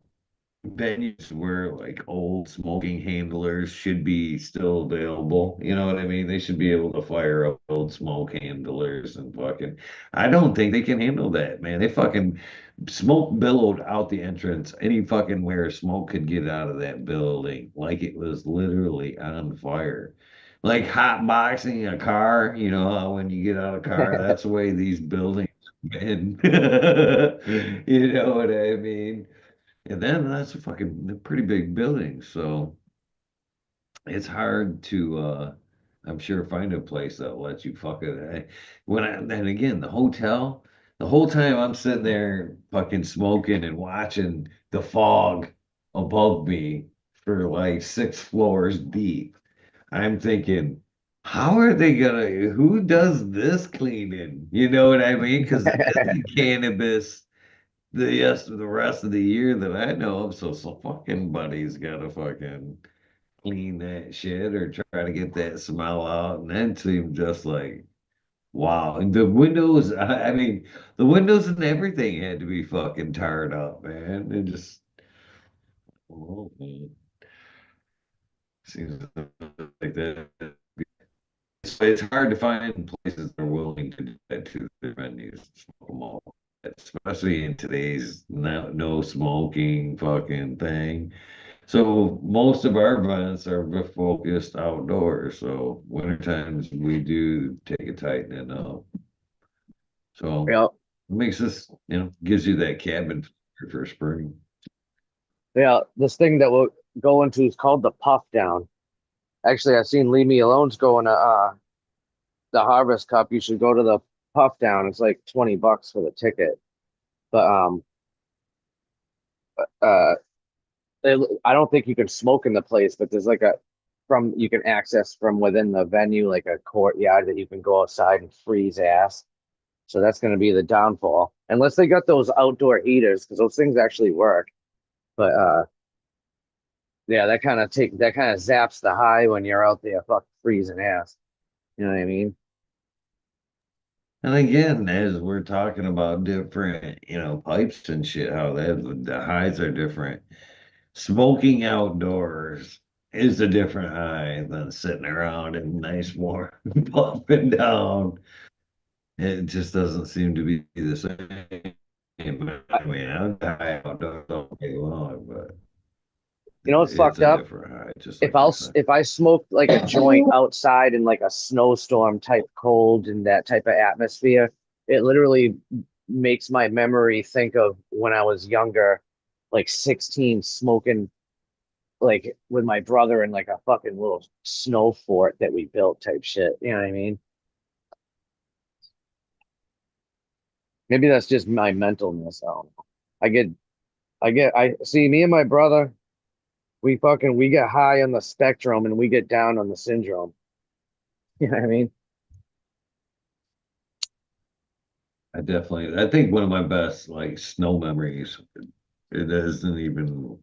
venues where like old smoking handlers should be still available. You know what I mean? They should be able to fire up old smoke handlers and fucking. I don't think they can handle that, man. They fucking smoke billowed out the entrance. Any fucking where smoke could get out of that building, like it was literally on fire. Like hot boxing a car, you know how when you get out of a car, that's the way these buildings been. You know what I mean? And then that's a fucking pretty big building, so it's hard to I'm sure find a place that lets you fuck it. When I and again the hotel, the whole time I'm sitting there fucking smoking and watching the fog above me for like 6 floors deep. I'm thinking, how are they gonna who does this cleaning? You know what I mean? Because it isn't cannabis the rest of the year that I know of. So some fucking buddy's gotta fucking clean that shit or try to get that smell out, and then seem just like wow. And the windows, I mean, the windows and everything had to be fucking tarred up, man. It just oh man, seems like that. It's hard to find places that are willing to do that to their venues, smoke 'em all, especially in today's no smoking fucking thing. So most of our events are focused outdoors. So winter times we do take a tightening up. So Yeah, it makes us, gives you that cabin for spring. yeah. This thing that we'll go into is called the Puff Down. Actually, I've seen Leave Me Alone's going to the Harvest Cup. You should go to the Puff Down. It's like $20 for the ticket. But uh, I don't think you can smoke in the place, but there's like a from you can access from within the venue, like a courtyard that you can go outside and freeze ass. So that's going to be the downfall, unless they got those outdoor heaters, because those things actually work. But yeah, that kind of zaps the high when you're out there fucking freezing ass. You know what I mean? And again, as we're talking about different, pipes and shit, how the highs are different. Smoking outdoors is a different high than sitting around in nice warm pumping down. It just doesn't seem to be the same. I, I mean, I'm high outdoors all day long, but you know what's it's fucked a up? different high, just like you're saying. If I smoked like a joint outside in like a snowstorm type cold and that type of atmosphere, it literally makes my memory think of when I was younger, like 16, smoking like with my brother in like a fucking little snow fort that we built type shit. You know what I mean? Maybe that's just my mentalness. I don't know. I get I see me and my brother, we get high on the spectrum and we get down on the syndrome. You know what I mean? I think one of my best like snow memories, it isn't even,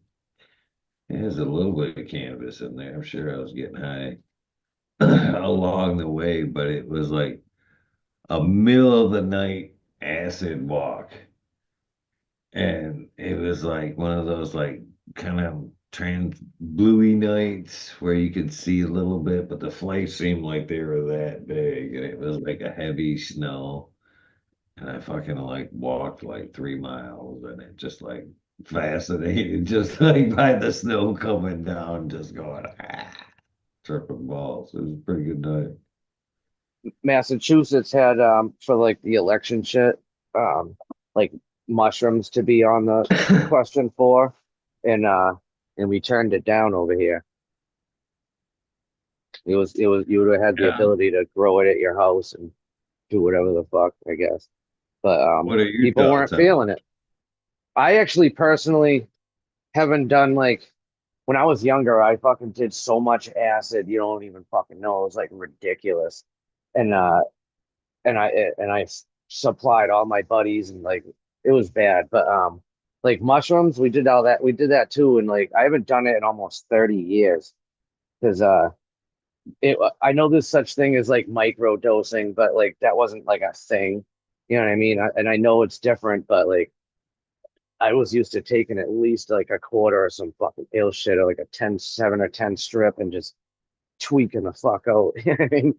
it has a little bit of cannabis in there. I'm sure I was getting high along the way, but it was like a middle of the night acid walk. And it was like one of those like kind of trans bluey nights where you could see a little bit, but the flakes seemed like they were that big, and it was like a heavy snow. And I fucking like walked like 3 miles, and it just like fascinated, just like by the snow coming down, just going tripping balls. It was a pretty good night. Massachusetts had for like the election shit, like mushrooms to be on the question for, and uh and we turned it down over here. It was you would have had the Yeah. ability to grow it at your house and do whatever the fuck, I guess. But What are your people thoughts weren't on feeling it. I actually personally haven't done like when I was younger, I fucking did so much acid, you don't even fucking know. It was like ridiculous. And I supplied all my buddies and like it was bad. But like mushrooms, we did that too. And like I haven't done it in almost 30 years. Because I know there's such thing as like micro dosing, but like that wasn't like a thing. You know what I mean? And I know it's different, but like I was used to taking at least like a quarter or some fucking ill shit or like a 7 or 10 strip and just tweaking the fuck out. You know what I mean?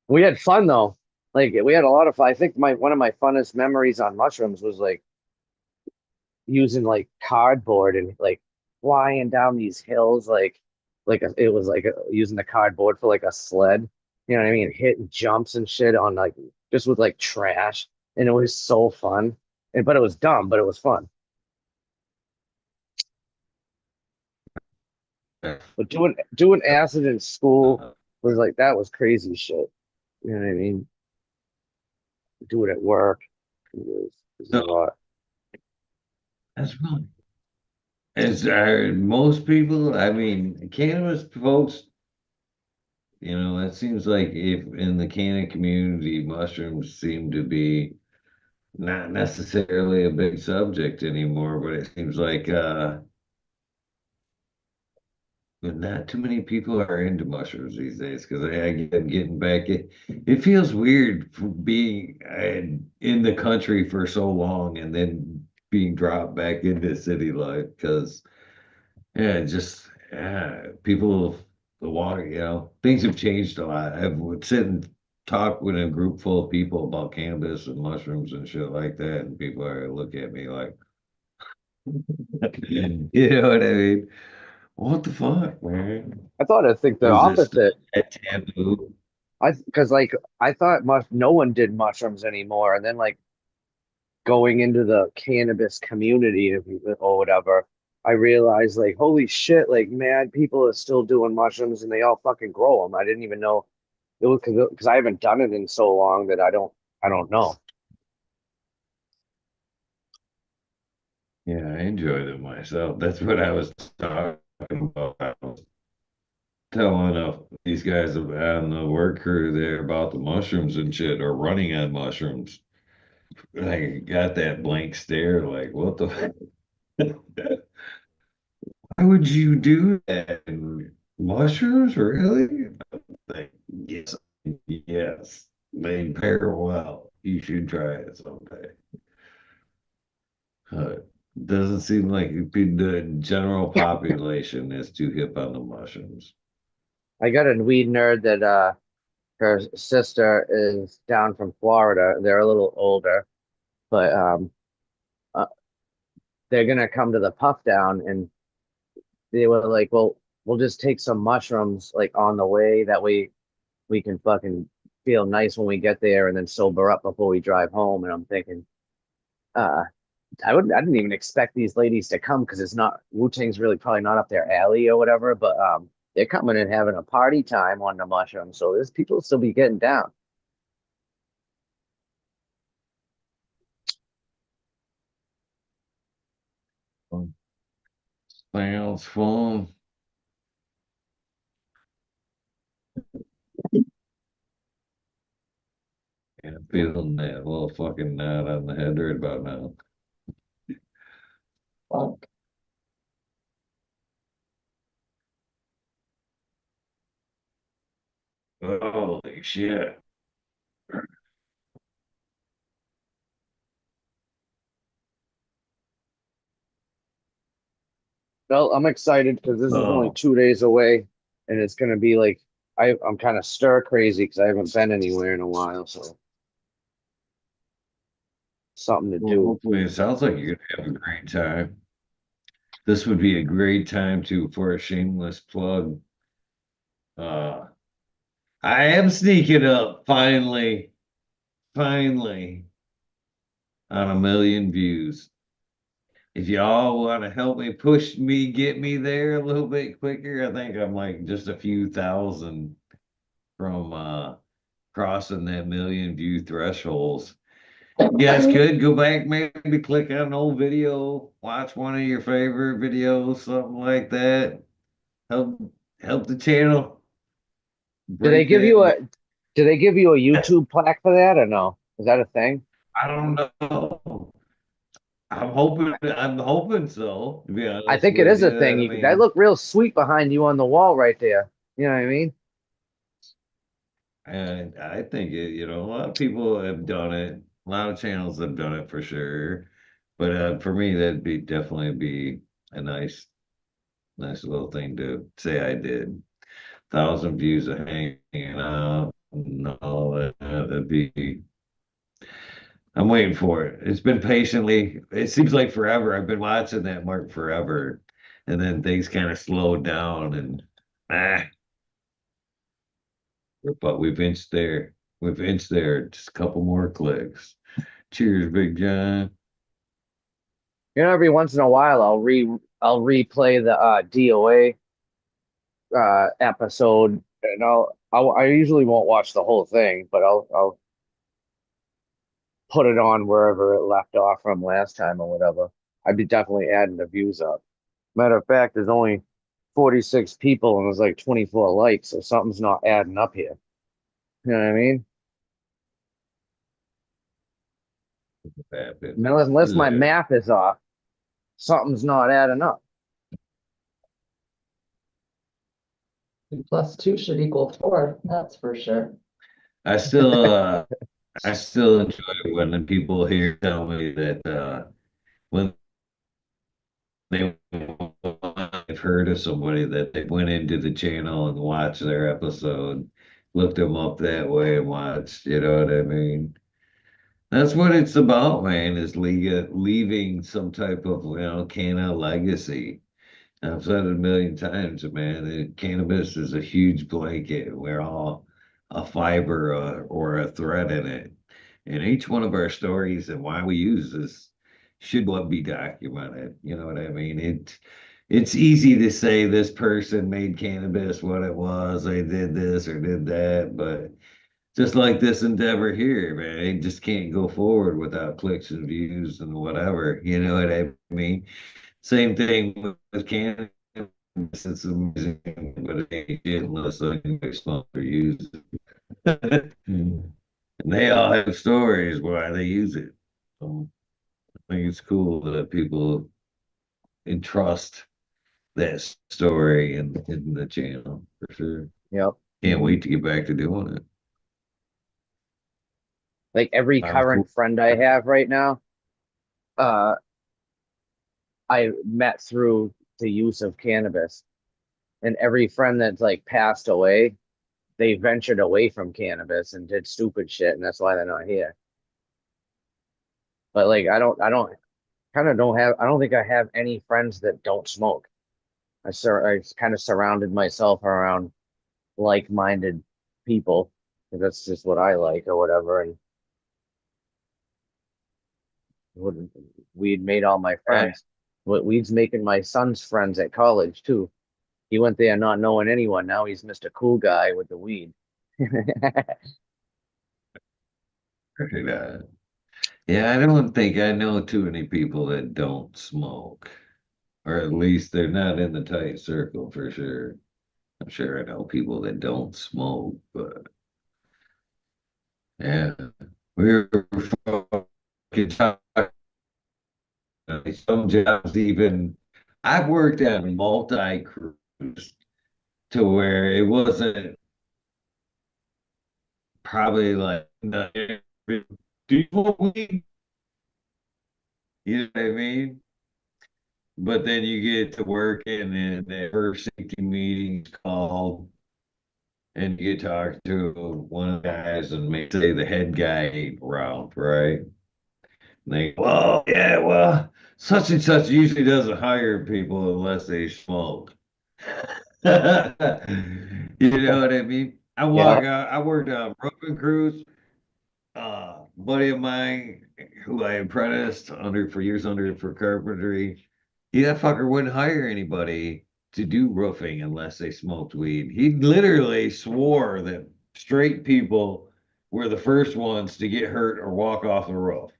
We had fun though. Like we had a lot of fun. I think my one of my funnest memories on mushrooms was like using like cardboard and like flying down these hills it was like using the cardboard for like a sled. You know what I mean? Hitting jumps and shit on like just with like trash. And it was so fun. And but it was dumb, but it was fun. But doing acid in school Uh, was like that was crazy shit. You know what I mean? Do it at work. It was a so lot. that's really as are most people. I mean, cannabis folks. It seems like if in the canna community, mushrooms seem to be not necessarily a big subject anymore, but it seems like not too many people are into mushrooms these days because I'm getting back. It feels weird for being in the country for so long and then being dropped back into city life because yeah, just people, the water, things have changed a lot. I would sit and talk with a group full of people about cannabis and mushrooms and shit like that, and people are look at me like, you know what I mean? What the fuck, man? I think the Is this opposite. a taboo? Because like I thought no one did mushrooms anymore, and then like going into the cannabis community or whatever, I realized like holy shit, like mad people are still doing mushrooms and they all fucking grow them. I didn't even know it was because I haven't done it in so long that I don't know. Yeah, I enjoyed it myself. That's what I was talking about. I was telling these guys on the work crew there about the mushrooms and shit, or running on mushrooms. I got that blank stare, like, what the? Why would you do that? Mushrooms, really? Like, yes, yes, they pair well. You should try it someday. Uh, doesn't seem like the general population is too hip on the mushrooms. I got a weed nerd that her sister is down from Florida. They're a little older, but uh, they're gonna come to the puff down and they were like, well, we'll just take some mushrooms like on the way. That way we can fucking feel nice when we get there and then sober up before we drive home. And I'm thinking, uh, I didn't even expect these ladies to come because it's not Wu-Tang's really probably not up their alley or whatever, but they're coming and having a party time on the mushrooms. So there's people still be getting down. Sounds fun. And I'm feeling that little fucking knot on the head right about now. Fuck. Holy shit. Well, I'm excited because this is only Oh, 2 days away and it's gonna be like I'm kind of stir crazy because I haven't been anywhere in a while, so something to well, do. hopefully it sounds like you're gonna have a great time. This would be a great time for a shameless plug. Uh, I am sneaking up finally on 1 million views. If y'all want to help me push me, get me there a little bit quicker, I think I'm like just a few thousand from crossing that 1 million view thresholds. You guys could go back, maybe click on an old video, watch one of your favorite videos, something like that. Help help the channel Do they break give that. you a do they give you a YouTube plaque for that or no? Is that a thing? I don't know. I'm hoping so, to be I honest think it with is a you. thing. I That mean, look real sweet behind you on the wall right there. You know what I mean? and I think a lot of people have done it. A lot of channels have done it for sure. But for me, that'd be definitely be a nice little thing to say I did. 1,000 views of hanging out and all that. That'd be. I'm waiting for it. It's been patiently. It seems like forever. I've been watching that mark forever, and then things kind of slowed down, and ah, but we've inched there. We've inched there. Just a couple more clicks. Cheers, Big John. You know, every once in a while I'll replay the DOA episode, and I usually won't watch the whole thing, but I'll put it on wherever it left off from last time or whatever. I'd be definitely adding the views up. Matter of fact, there's only 46 people and there's like 24 likes, so something's not adding up here. You know what I mean? Unless my math is off, something's not adding up. 2 + 2 should equal 4. That's for sure. I still I still enjoy when people here tell me that when they've heard of somebody that they went into the channel and watched their episode, looked them up that way and watched, you know what I mean? That's what it's about, man, is leaving some type of, canna legacy. I've said it a million times, man. Cannabis is a huge blanket. We're all a fiber or a thread in it. And each one of our stories and why we use this should what be documented. You know what I mean? It's easy to say this person made cannabis what it was, they did this or did that, but just like this endeavor here, man, it just can't go forward without clicks and views and whatever. You know what I mean? Same thing with cannabis. It's amazing, but it ain't shit unless anybody smoke or use it. And they all have stories why they use it. So I think it's cool that people entrust that story in the channel for sure. Yep. Can't wait to get back to doing it. Like every I'm cool. current friend I have right now, uh, I met through the use of cannabis. And every friend that's like passed away, they ventured away from cannabis and did stupid shit, and that's why they're not here. But like I don't think I have any friends that don't smoke. I kind of surrounded myself around like-minded people. That's just what I like or whatever. And weed made all my friends. What weed's making my son's friends at college too. He went there not knowing anyone. Now he's Mr. Cool Guy with the weed. Yeah, I don't think I know too many people that don't smoke, or at least they're not in the tight circle for sure. I'm sure I know people that don't smoke, but yeah, we're fucking talking. Some jobs even. I've worked on multi crews to where it wasn't probably like people weed, you know what I mean? But then you get to work and the first safety meeting's called and you get talking to one of the guys and maybe say the head guy ain't around, right? And they, well, yeah, well, such and such usually doesn't hire people unless they smoke. You know what I mean? Yeah. I worked on roofing crews. Buddy of mine who I apprenticed under for years under for carpentry, that fucker wouldn't hire anybody to do roofing unless they smoked weed. He literally swore that straight people were the first ones to get hurt or walk off the roof.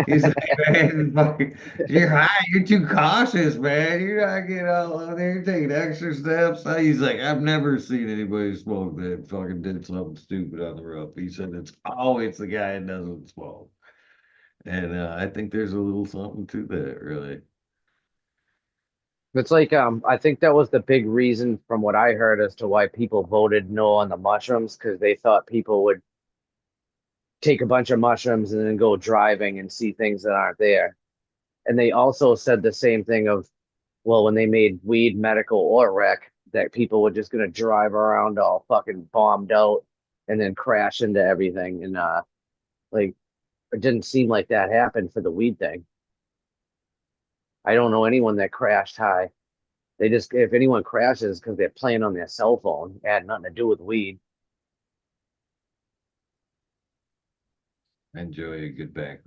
He's like, man, you're high, you're too cautious, man. You're not getting out on there, you're taking extra steps. He's like, I've never seen anybody smoke that fucking did something stupid on the roof. He said it's always the guy that doesn't smoke. And I think there's a little something to that, really. It's like I think that was the big reason from what I heard as to why people voted no on the mushrooms, because they thought people would take a bunch of mushrooms and then go driving and see things that aren't there. And they also said the same thing of, well, when they made weed medical or rec, that people were just gonna drive around all fucking bombed out and then crash into everything. And like it didn't seem like that happened for the weed thing. I don't know anyone that crashed high. They just, if anyone crashes because they're playing on their cell phone, it had nothing to do with weed. I enjoy a good back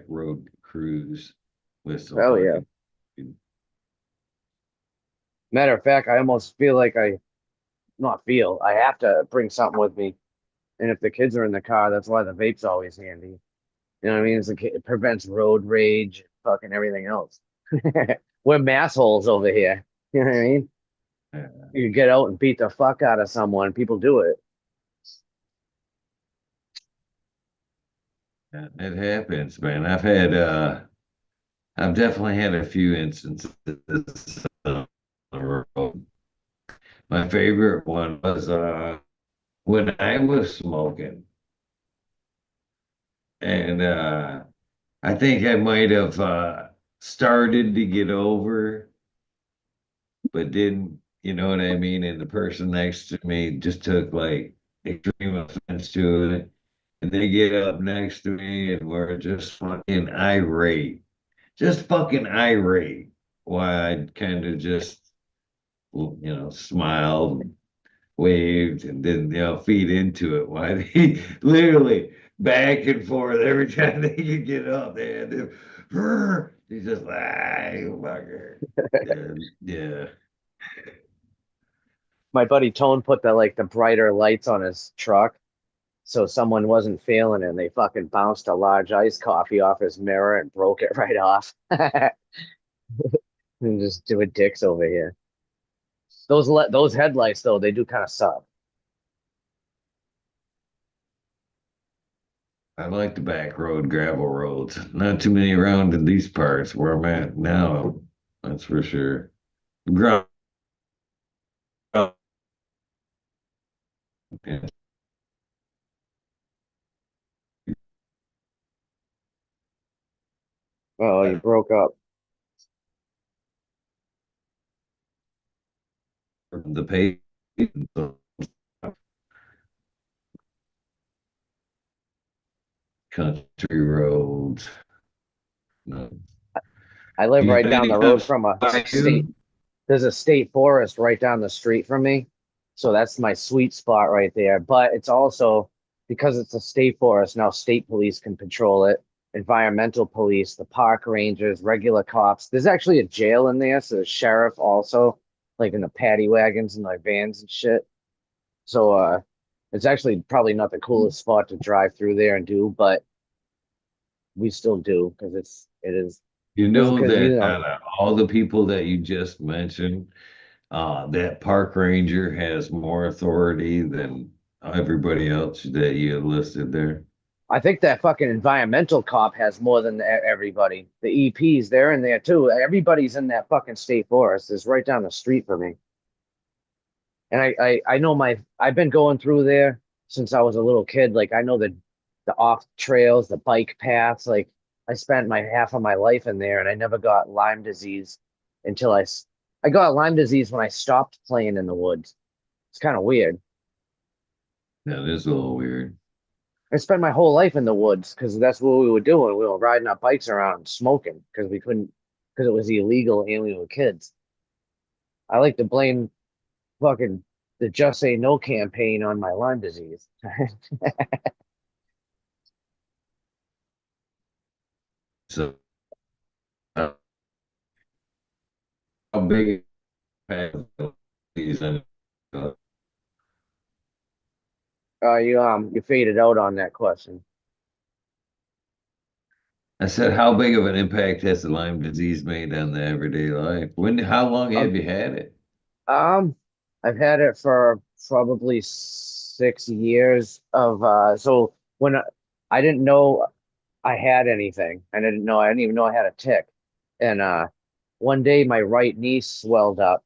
road cruise with some Oh yeah. fucking. Matter of fact, I almost feel like not feel, I have to bring something with me. And if the kids are in the car, that's why the vape's always handy. You know what I mean? It prevents road rage, fucking everything else. We're massholes over here. You know what I mean? Yeah, You get out and beat the fuck out of someone. People do it. it happens, man. I've definitely had a few instances on the road. My favorite one was when I was smoking, and I think I might have started to get over, but didn't, you know what I mean? And the person next to me just took like extreme offense to it. And they get up next to me and we're just fucking irate. Just fucking irate. Why I kind of just, smiled, waved, and didn't, feed into it. Why they literally back and forth every time they could get up, they had to, he's just like, ah, you fucker. Yeah, yeah. My buddy Tone put the brighter lights on his truck, so someone wasn't feeling it, and they fucking bounced a large iced coffee off his mirror and broke it right off. And just doing dicks over here. Those headlights though, they do kind of suck. I like the back road, gravel roads. Not too many around in these parts where I'm at now. That's for sure. Ground. Yeah, Oh, you broke up. the pavement, country roads. No. I live You right got down any the road from a by state. you? There's a state forest right down the street from me. So that's my sweet spot right there. But it's also because it's a state forest, now state police can patrol it, environmental police, the park rangers, regular cops. There's actually a jail in there, so the sheriff also, like in the paddy wagons and like vans and shit. So it's actually probably not the coolest spot to drive through there and do, but we still do because it is You there's know because that out of all the people that you just mentioned, that park ranger has more authority than everybody else that you listed there. I think that fucking environmental cop has more than everybody. The EPs, they're in there too. Everybody's in that fucking state forest. It's right down the street from me. And I know I've been going through there since I was a little kid. Like I know the off trails, the bike paths. Like I spent my half of my life in there, and I never got Lyme disease until I got Lyme disease when I stopped playing in the woods. It's kind of weird. That is a little weird. I spent my whole life in the woods because that's what we were doing. We were riding our bikes around and smoking because we couldn't, because it was illegal and we were kids. I like to blame fucking the Just Say No campaign on my Lyme disease. So, how big impact these and You faded out on that question. I said, how big of an impact has the Lyme disease made on the everyday life? How long Um, have you had it? um, I've had it for probably 6 years of so when I didn't know I had anything. I didn't even know I had a tick. And one day my right knee swelled up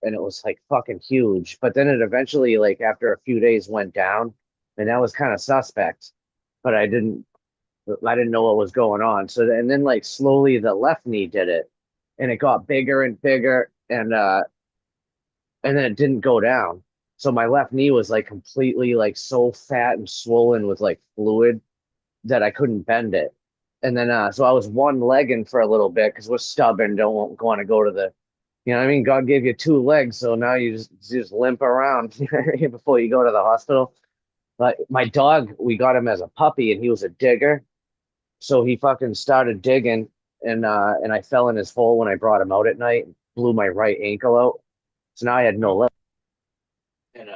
and it was like fucking huge. But then it eventually, like after a few days, went down, and that was kind of suspect. But I didn't I didn't know what was going on. So and then like slowly the left knee did it, and it got bigger and bigger, and then it didn't go down. So my left knee was like completely like so fat and swollen with like fluid that I couldn't bend it. And then so I was one legging for a little bit because we're stubborn, don't want to go to the, you know what I mean? God gave you two legs, so now you just limp around before you go to the hospital. But my dog, we got him as a puppy and he was a digger. So he fucking started digging and I fell in his hole when I brought him out at night, blew my right ankle out. So now I had no leg. And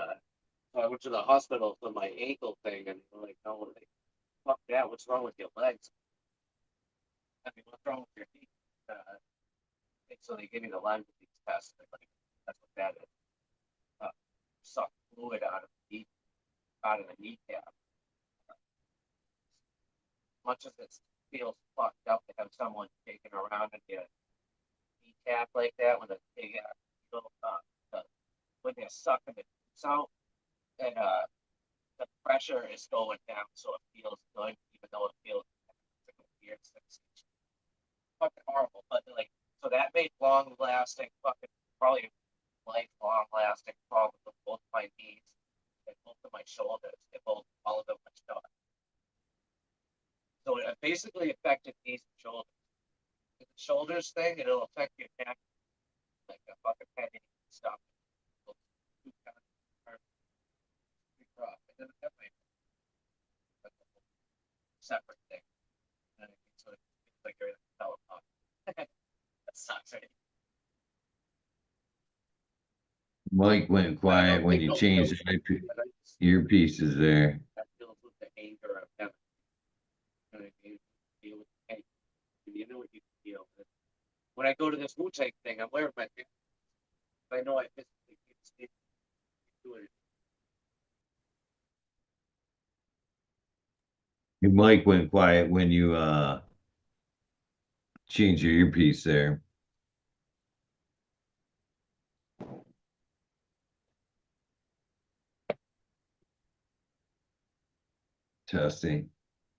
so I went to the hospital for my ankle thing and they're like, no, like, fuck that, what's wrong with your legs? I mean, what's wrong with your knee? And so they gave me the Lyme disease test. And like, that's what that is. Suck fluid out of the kneecap. Much as it feels fucked up to have someone taking around in your kneecap like that when when they're sucking the juice out and the pressure is going down, so it feels good, even though it feels like a weird sensation. Fucking horrible, but like, so that made long lasting, fucking probably lifelong lasting problems with both my knees and both of my shoulders. All of them were shot. So it basically affected knees and shoulders. The shoulders thing, it'll affect your neck, like a fucking head and stuff. And then that's a whole separate thing. And so it feels like you're in a telepod. That sucks, right? Mike went But I quiet don't when take you no changed pills. But I just earpieces there. that deals with the anger of them. You know what I mean? Deal with the pain. You know what you feel. When I go to this Wu-Tang thing, I'm wearing my thing. I know I physically can't do it. Your mic went quiet when you changed your earpiece there. Testing.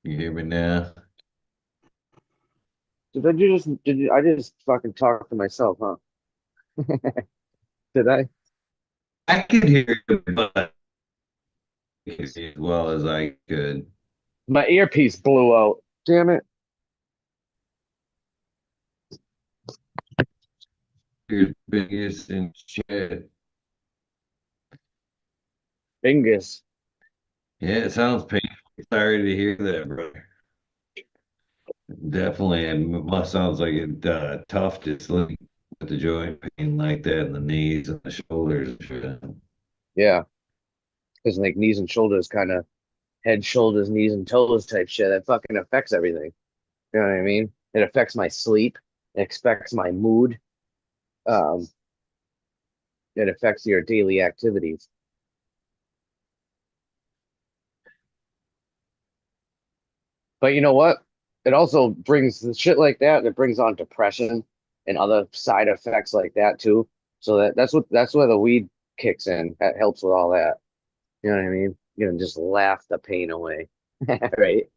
You hear me now? I just fucking talk to myself, huh? Did I? I could hear you, but as well as I could. My earpiece blew out. Damn it. Your biggest and shit. Bingus. Yeah, it sounds painful. Sorry to hear that, brother. Definitely, it must sounds like it tough to sleep with the joint pain like that in the knees and the shoulders and shit. Yeah. Because like knees and shoulders kind of head, shoulders, knees and toes type shit. That fucking affects everything. You know what I mean? It affects my sleep. It affects my mood. Um, it affects your daily activities. But you know what? It also brings the shit like that. It brings on depression and other side effects like that too. So that's where the weed kicks in. That helps with all that. You know what I mean? You can just laugh the pain away, right?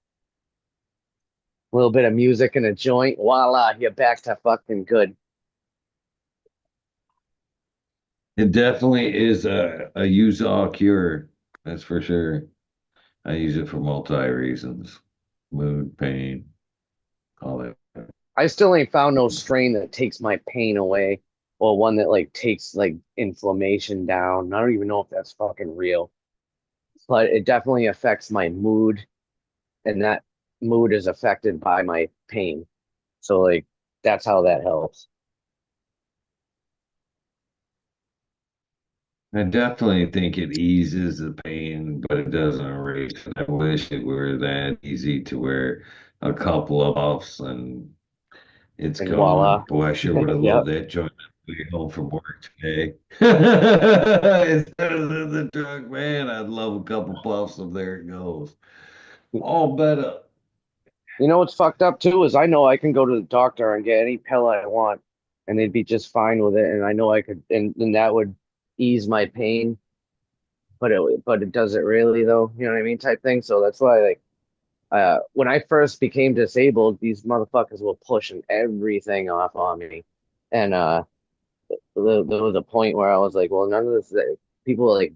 A little bit of music and a joint, voila, you're back to fucking good. It definitely is a use all cure. That's for sure. I use it for multi reasons. Mood, pain, all that. I still ain't found no strain that takes my pain away or one that like takes like inflammation down. I don't even know if that's fucking real, but it definitely affects my mood, and that mood is affected by my pain. So like that's how that helps. I definitely think it eases the pain, but it doesn't erase it. I wish it were that easy to where a couple of puffs and it's And gone. voila. Boy, I sure would have Yep. loved that joint on the way home from work today. Instead of the drug, man, I'd love a couple puffs of there it goes. All better. You know what's fucked up too is I know I can go to the doctor and get any pill I want and they'd be just fine with it. And I know I could and that would ease my pain, but it does it really though, you know what I mean? Type thing. So that's why like When I first became disabled, these motherfuckers were pushing everything off on me, and there was a point where I was like, well, none of this, people were like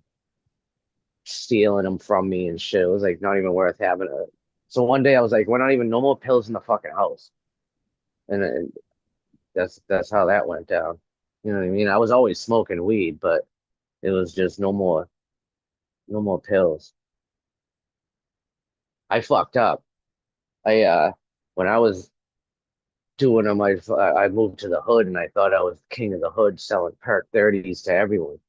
stealing them from me and shit. It was like not even worth having it. So one day I was like, we're not even no more pills in the fucking house, and that's how that went down. You know what I mean? I was always smoking weed, but it was just no more pills. I fucked up. I when I was doing them, I moved to the hood and I thought I was king of the hood selling perk 30s to everyone.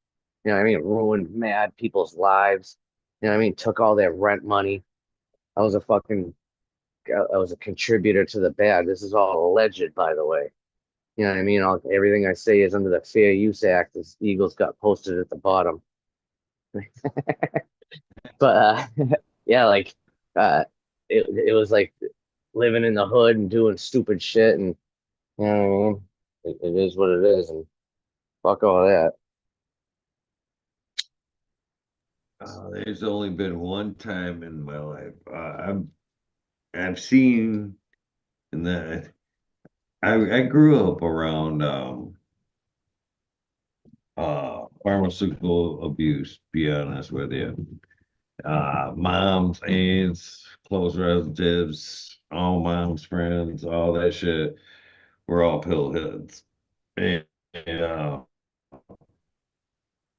You know what I mean? Ruined mad people's lives. You know what I mean? Took all their rent money. I was a fucking I was a contributor to the bad. This is all alleged, by the way. You know what I mean? Everything I say is under the Fair Use Act. This Eagles got posted at the bottom. But yeah, like uh, it was like living in the hood and doing stupid shit, and you know what I mean? It is what it is, and fuck all that. There's only been one time in my life I've seen in the I grew up around pharmaceutical abuse, be honest with you. Moms, aunts, close relatives, all mom's friends, all that shit. We're all pill heads. And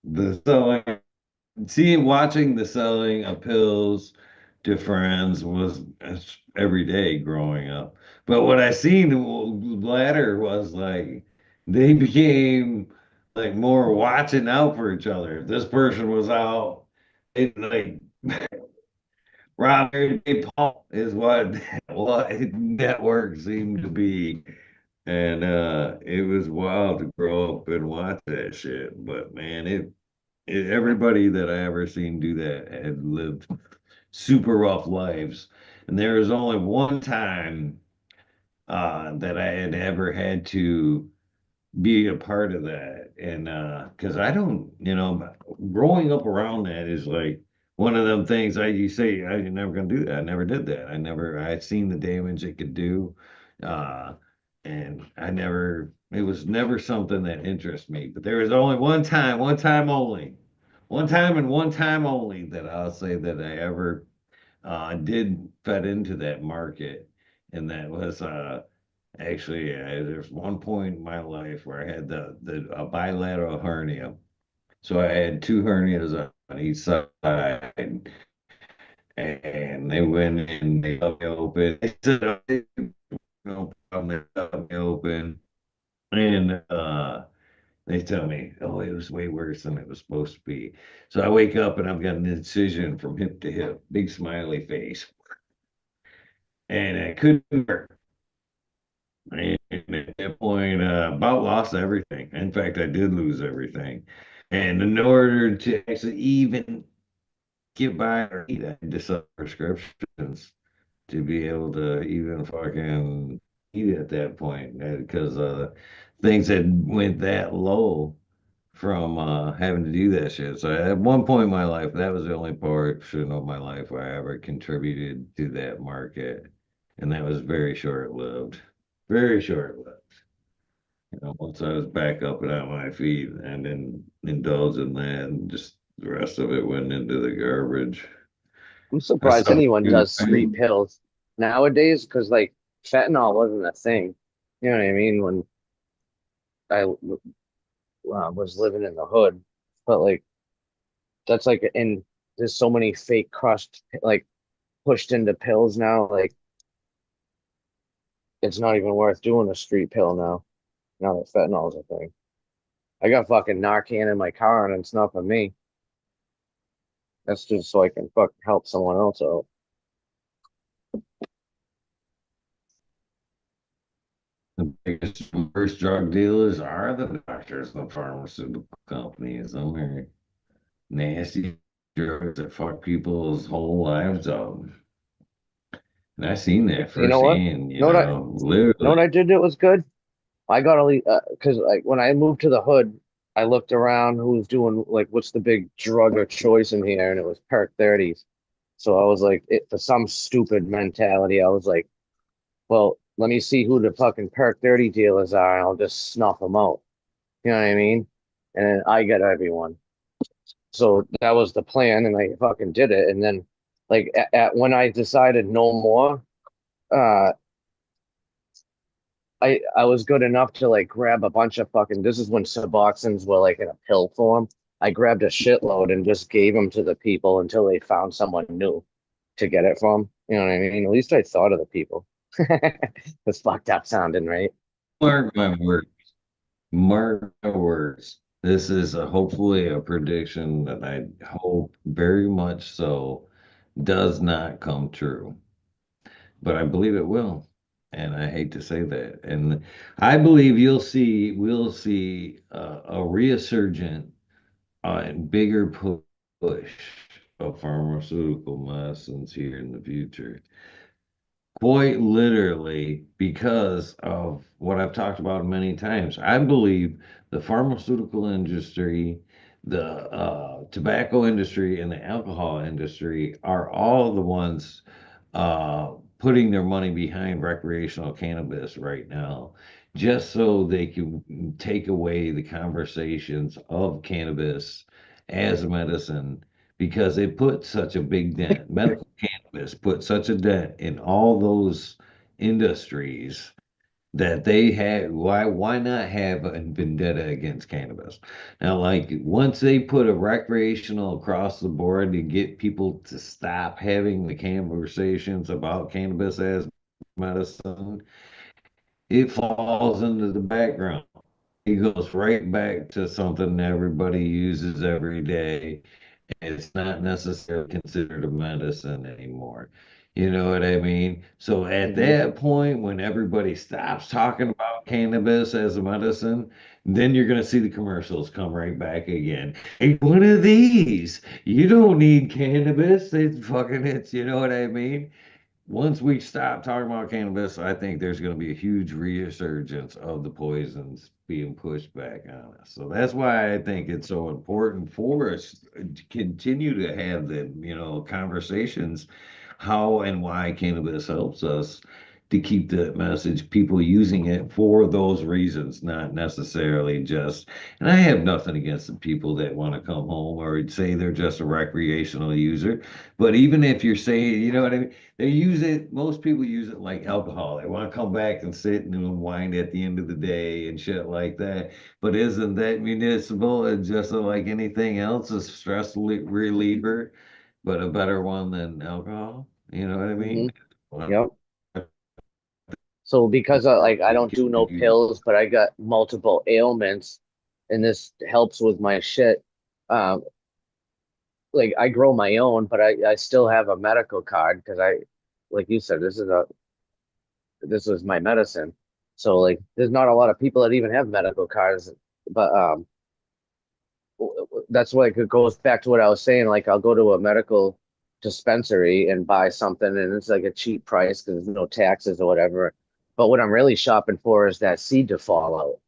the selling, watching the selling of pills to friends was every day growing up. But what I seen latter was like they became like more watching out for each other. If this person was out, it like Robert J. Paul is what network seemed to be. And it was wild to grow up and watch that shit. But man, everybody that I ever seen do that had lived super rough lives. And there was only one time that I had ever had to be a part of that. And because I don't, growing up around that is like one of them things you say, I never gonna do that. I never did that. I'd seen the damage it could do. Uh, and it was never something that interested me. But there was only one time only, one time and one time only that I'll say that I ever did fed into that market. And that was actually, there's one point in my life where I had the a bilateral hernia. So I had two hernias on each side, and they went in, they cut me open. They said, no problem, they cut me open, and they tell me, oh, it was way worse than it was supposed to be. So I wake up and I've got an incision from hip to hip, big smiley face, and I couldn't work. And at that point, about lost everything. In fact, I did lose everything. And in order to actually even get by or eat, I had to sell prescriptions to be able to even fucking eat at that point because things had went that low from having to do that shit. So at one point in my life, that was the only portion of my life where I ever contributed to that market. And that was very short lived. Very short lived. Once I was back up and on my feet and then indulged in that, and just the rest of it went into the garbage. I'm I surprised suffered anyone through the does street pain. pills nowadays because like fentanyl wasn't a thing. You know what I mean? When I was living in the hood, but like that's like and there's so many fake crushed like pushed into pills now. Like it's not even worth doing a street pill now. Now that fentanyl's a thing. I got fucking Narcan in my car and it's not for me. That's just so I can fucking help someone else out. The biggest worst drug dealers are the doctors, the pharmaceutical companies. Them are nasty drugs that fuck people's whole lives up. And I seen that You know what? firsthand, Know what I know literally. what I did that was good? I got to because like when I moved to the hood, I looked around who's doing like what's the big drug of choice in here, and it was Perk 30s. So I was like, for some stupid mentality, I was like, well, let me see who the fucking perk 30 dealers are, and I'll just snuff them out. You know what I mean? And then I got everyone. So that was the plan, and I fucking did it. And then, like, when I decided no more, uh, I was good enough to like grab a bunch of fucking. This is when Suboxones were like in a pill form. I grabbed a shitload and just gave them to the people until they found someone new to get it from. You know what I mean? At least I thought of the people. It's fucked up sounding, right? Mark my words. Mark my words. This is hopefully a prediction that I hope very much so does not come true, but I believe it will. And I hate to say that. And I believe we'll see a resurgent and bigger push of pharmaceutical medicines here in the future. Quite literally, because of what I've talked about many times. I believe the pharmaceutical industry, the tobacco industry, and the alcohol industry are all the ones putting their money behind recreational cannabis right now, just so they can take away the conversations of cannabis as a medicine because it put such a big dent. Medical cannabis put such a dent in all those industries that they had. Why not have a vendetta against cannabis? Now, like once they put a recreational across the board to get people to stop having the conversations about cannabis as medicine, it falls into the background. It goes right back to something everybody uses every day. It's not necessarily considered a medicine anymore. You know what I mean? So at Hmm. that point, when everybody stops talking about cannabis as a medicine, then you're going to see the commercials come right back again. Hey, one of these. You don't need cannabis. You know what I mean? Once we stop talking about cannabis, I think there's going to be a huge resurgence of the poisons being pushed back on us. So that's why I think it's so important for us to continue to have the, conversations how and why cannabis helps us to keep the message, people using it for those reasons, not necessarily just, and I have nothing against the people that want to come home or say they're just a recreational user. But even if you're saying, you know what I mean? They use it, most people use it like alcohol. They want to come back and sit and unwind at the end of the day and shit like that. But isn't that municipal and just like anything else, a stress reliever, but a better one than alcohol? You know what I Hmm. mean? Well, Yep. So because like I don't do no pills, but I got multiple ailments, and this helps with my shit. Um, like I grow my own, but I still have a medical card because like you said, this is my medicine. So like, there's not a lot of people that even have medical cards, but that's like it goes back to what I was saying. Like I'll go to a medical dispensary and buy something, and it's like a cheap price because there's no taxes or whatever. But what I'm really shopping for is that seed to fall out.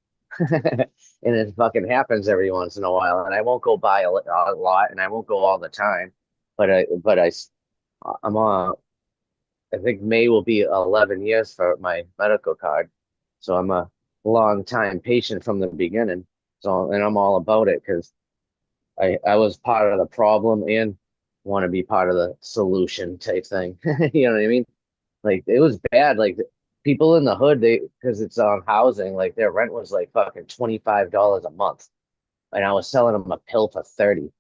And it fucking happens every once in a while. And I won't go buy a lot, and I won't go all the time. I'm I think May will be 11 years for my medical card. So I'm a long time patient from the beginning. So, and I'm all about it because I was part of the problem and want to be part of the solution type thing. You know what I mean? Like it was bad. Like people in the hood, because it's on housing, like their rent was like fucking $25 a month. And I was selling them a pill for 30.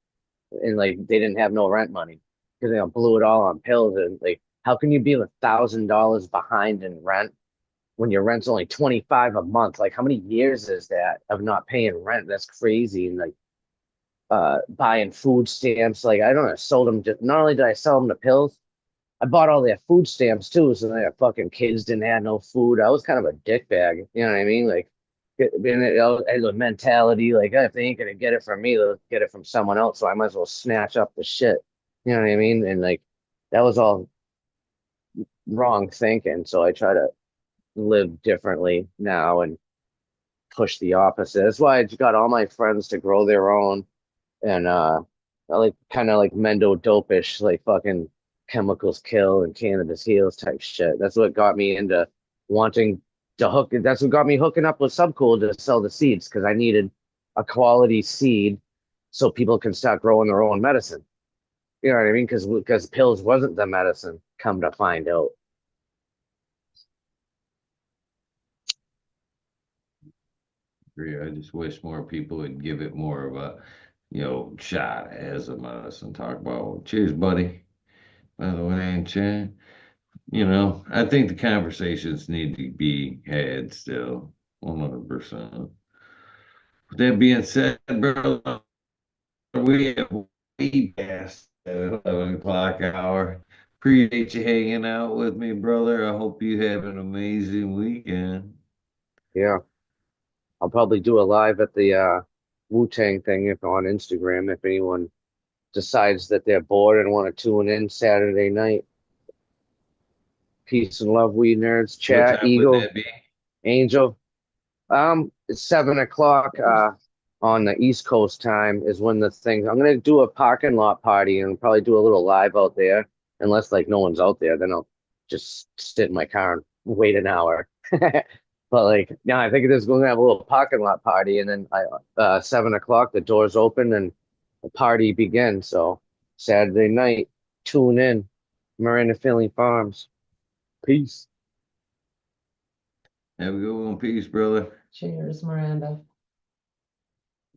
And like they didn't have no rent money because they blew it all on pills. And like, how can you be $1,000 behind in rent when your rent's only 25 a month? Like how many years is that of not paying rent? That's crazy. And like buying food stamps. Like I don't know, I sold them just not only did I sell them the pills, I bought all their food stamps too. So their fucking kids didn't have no food. I was kind of a dickbag, you know what I mean? Like being a mentality, like if they ain't gonna get it from me, they'll get it from someone else. So I might as well snatch up the shit. You know what I mean? And like that was all wrong thinking. So I try to live differently now and push the opposite. That's why I got all my friends to grow their own and I like kind of like Mendo dopish, like fucking chemicals kill and cannabis heals type shit. That's what got me into wanting to hook. That's what got me hooking up with Subcool to sell the seeds because I needed a quality seed so people can start growing their own medicine. You know what I mean? Because pills wasn't the medicine. Come to find out. Agree. I just wish more people would give it more of a, shot as a medicine. Talk about, cheers, buddy. By the way, and chat. I think the conversations need to be had still, 100%. With that being said, bro, we have way past that 11 o'clock hour. Appreciate you hanging out with me, brother. I hope you have an amazing weekend. Yeah, I'll probably do a live at the Wu-Tang thing if on Instagram if anyone decides that they're bored and want to tune in Saturday night. Peace and love, we nerds. What Chat, time would Eagle, that be? Angel. It's 7 o'clock on the East Coast time is when the thing. I'm gonna do a parking lot party and probably do a little live out there. Unless like no one's out there, then I'll just sit in my car and wait an hour. But like, no, I think there's going to have a little parking lot party, and then 7 o'clock the doors open and the party begins. So Saturday night, tune in, Miranda Philly Farms. Peace. Have a good one. Peace, brother. Cheers, Miranda.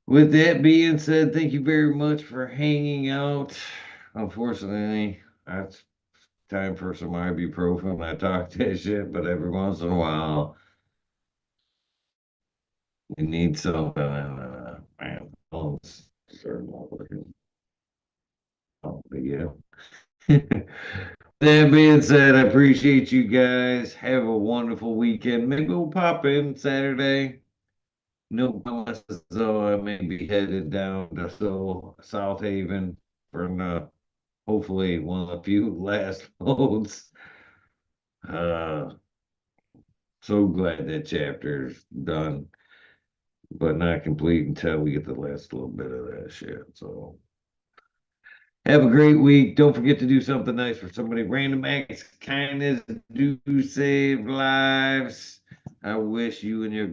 With that being said, thank you very much for hanging out. Unfortunately, that's time for some ibuprofen. I talk that shit, but every once in a while, you need something. Man, phone's starting not working. Oh, but yeah. That being said, I appreciate you guys. Have a wonderful weekend. Maybe we'll pop in Saturday. No promises, though. I may be headed down to South Haven for hopefully one of the few last loads. Uh, so glad that chapter's done, but not complete until we get the last little bit of that shit. So have a great week. Don't forget to do something nice for somebody. Random acts of kindness do save lives. I wish you and your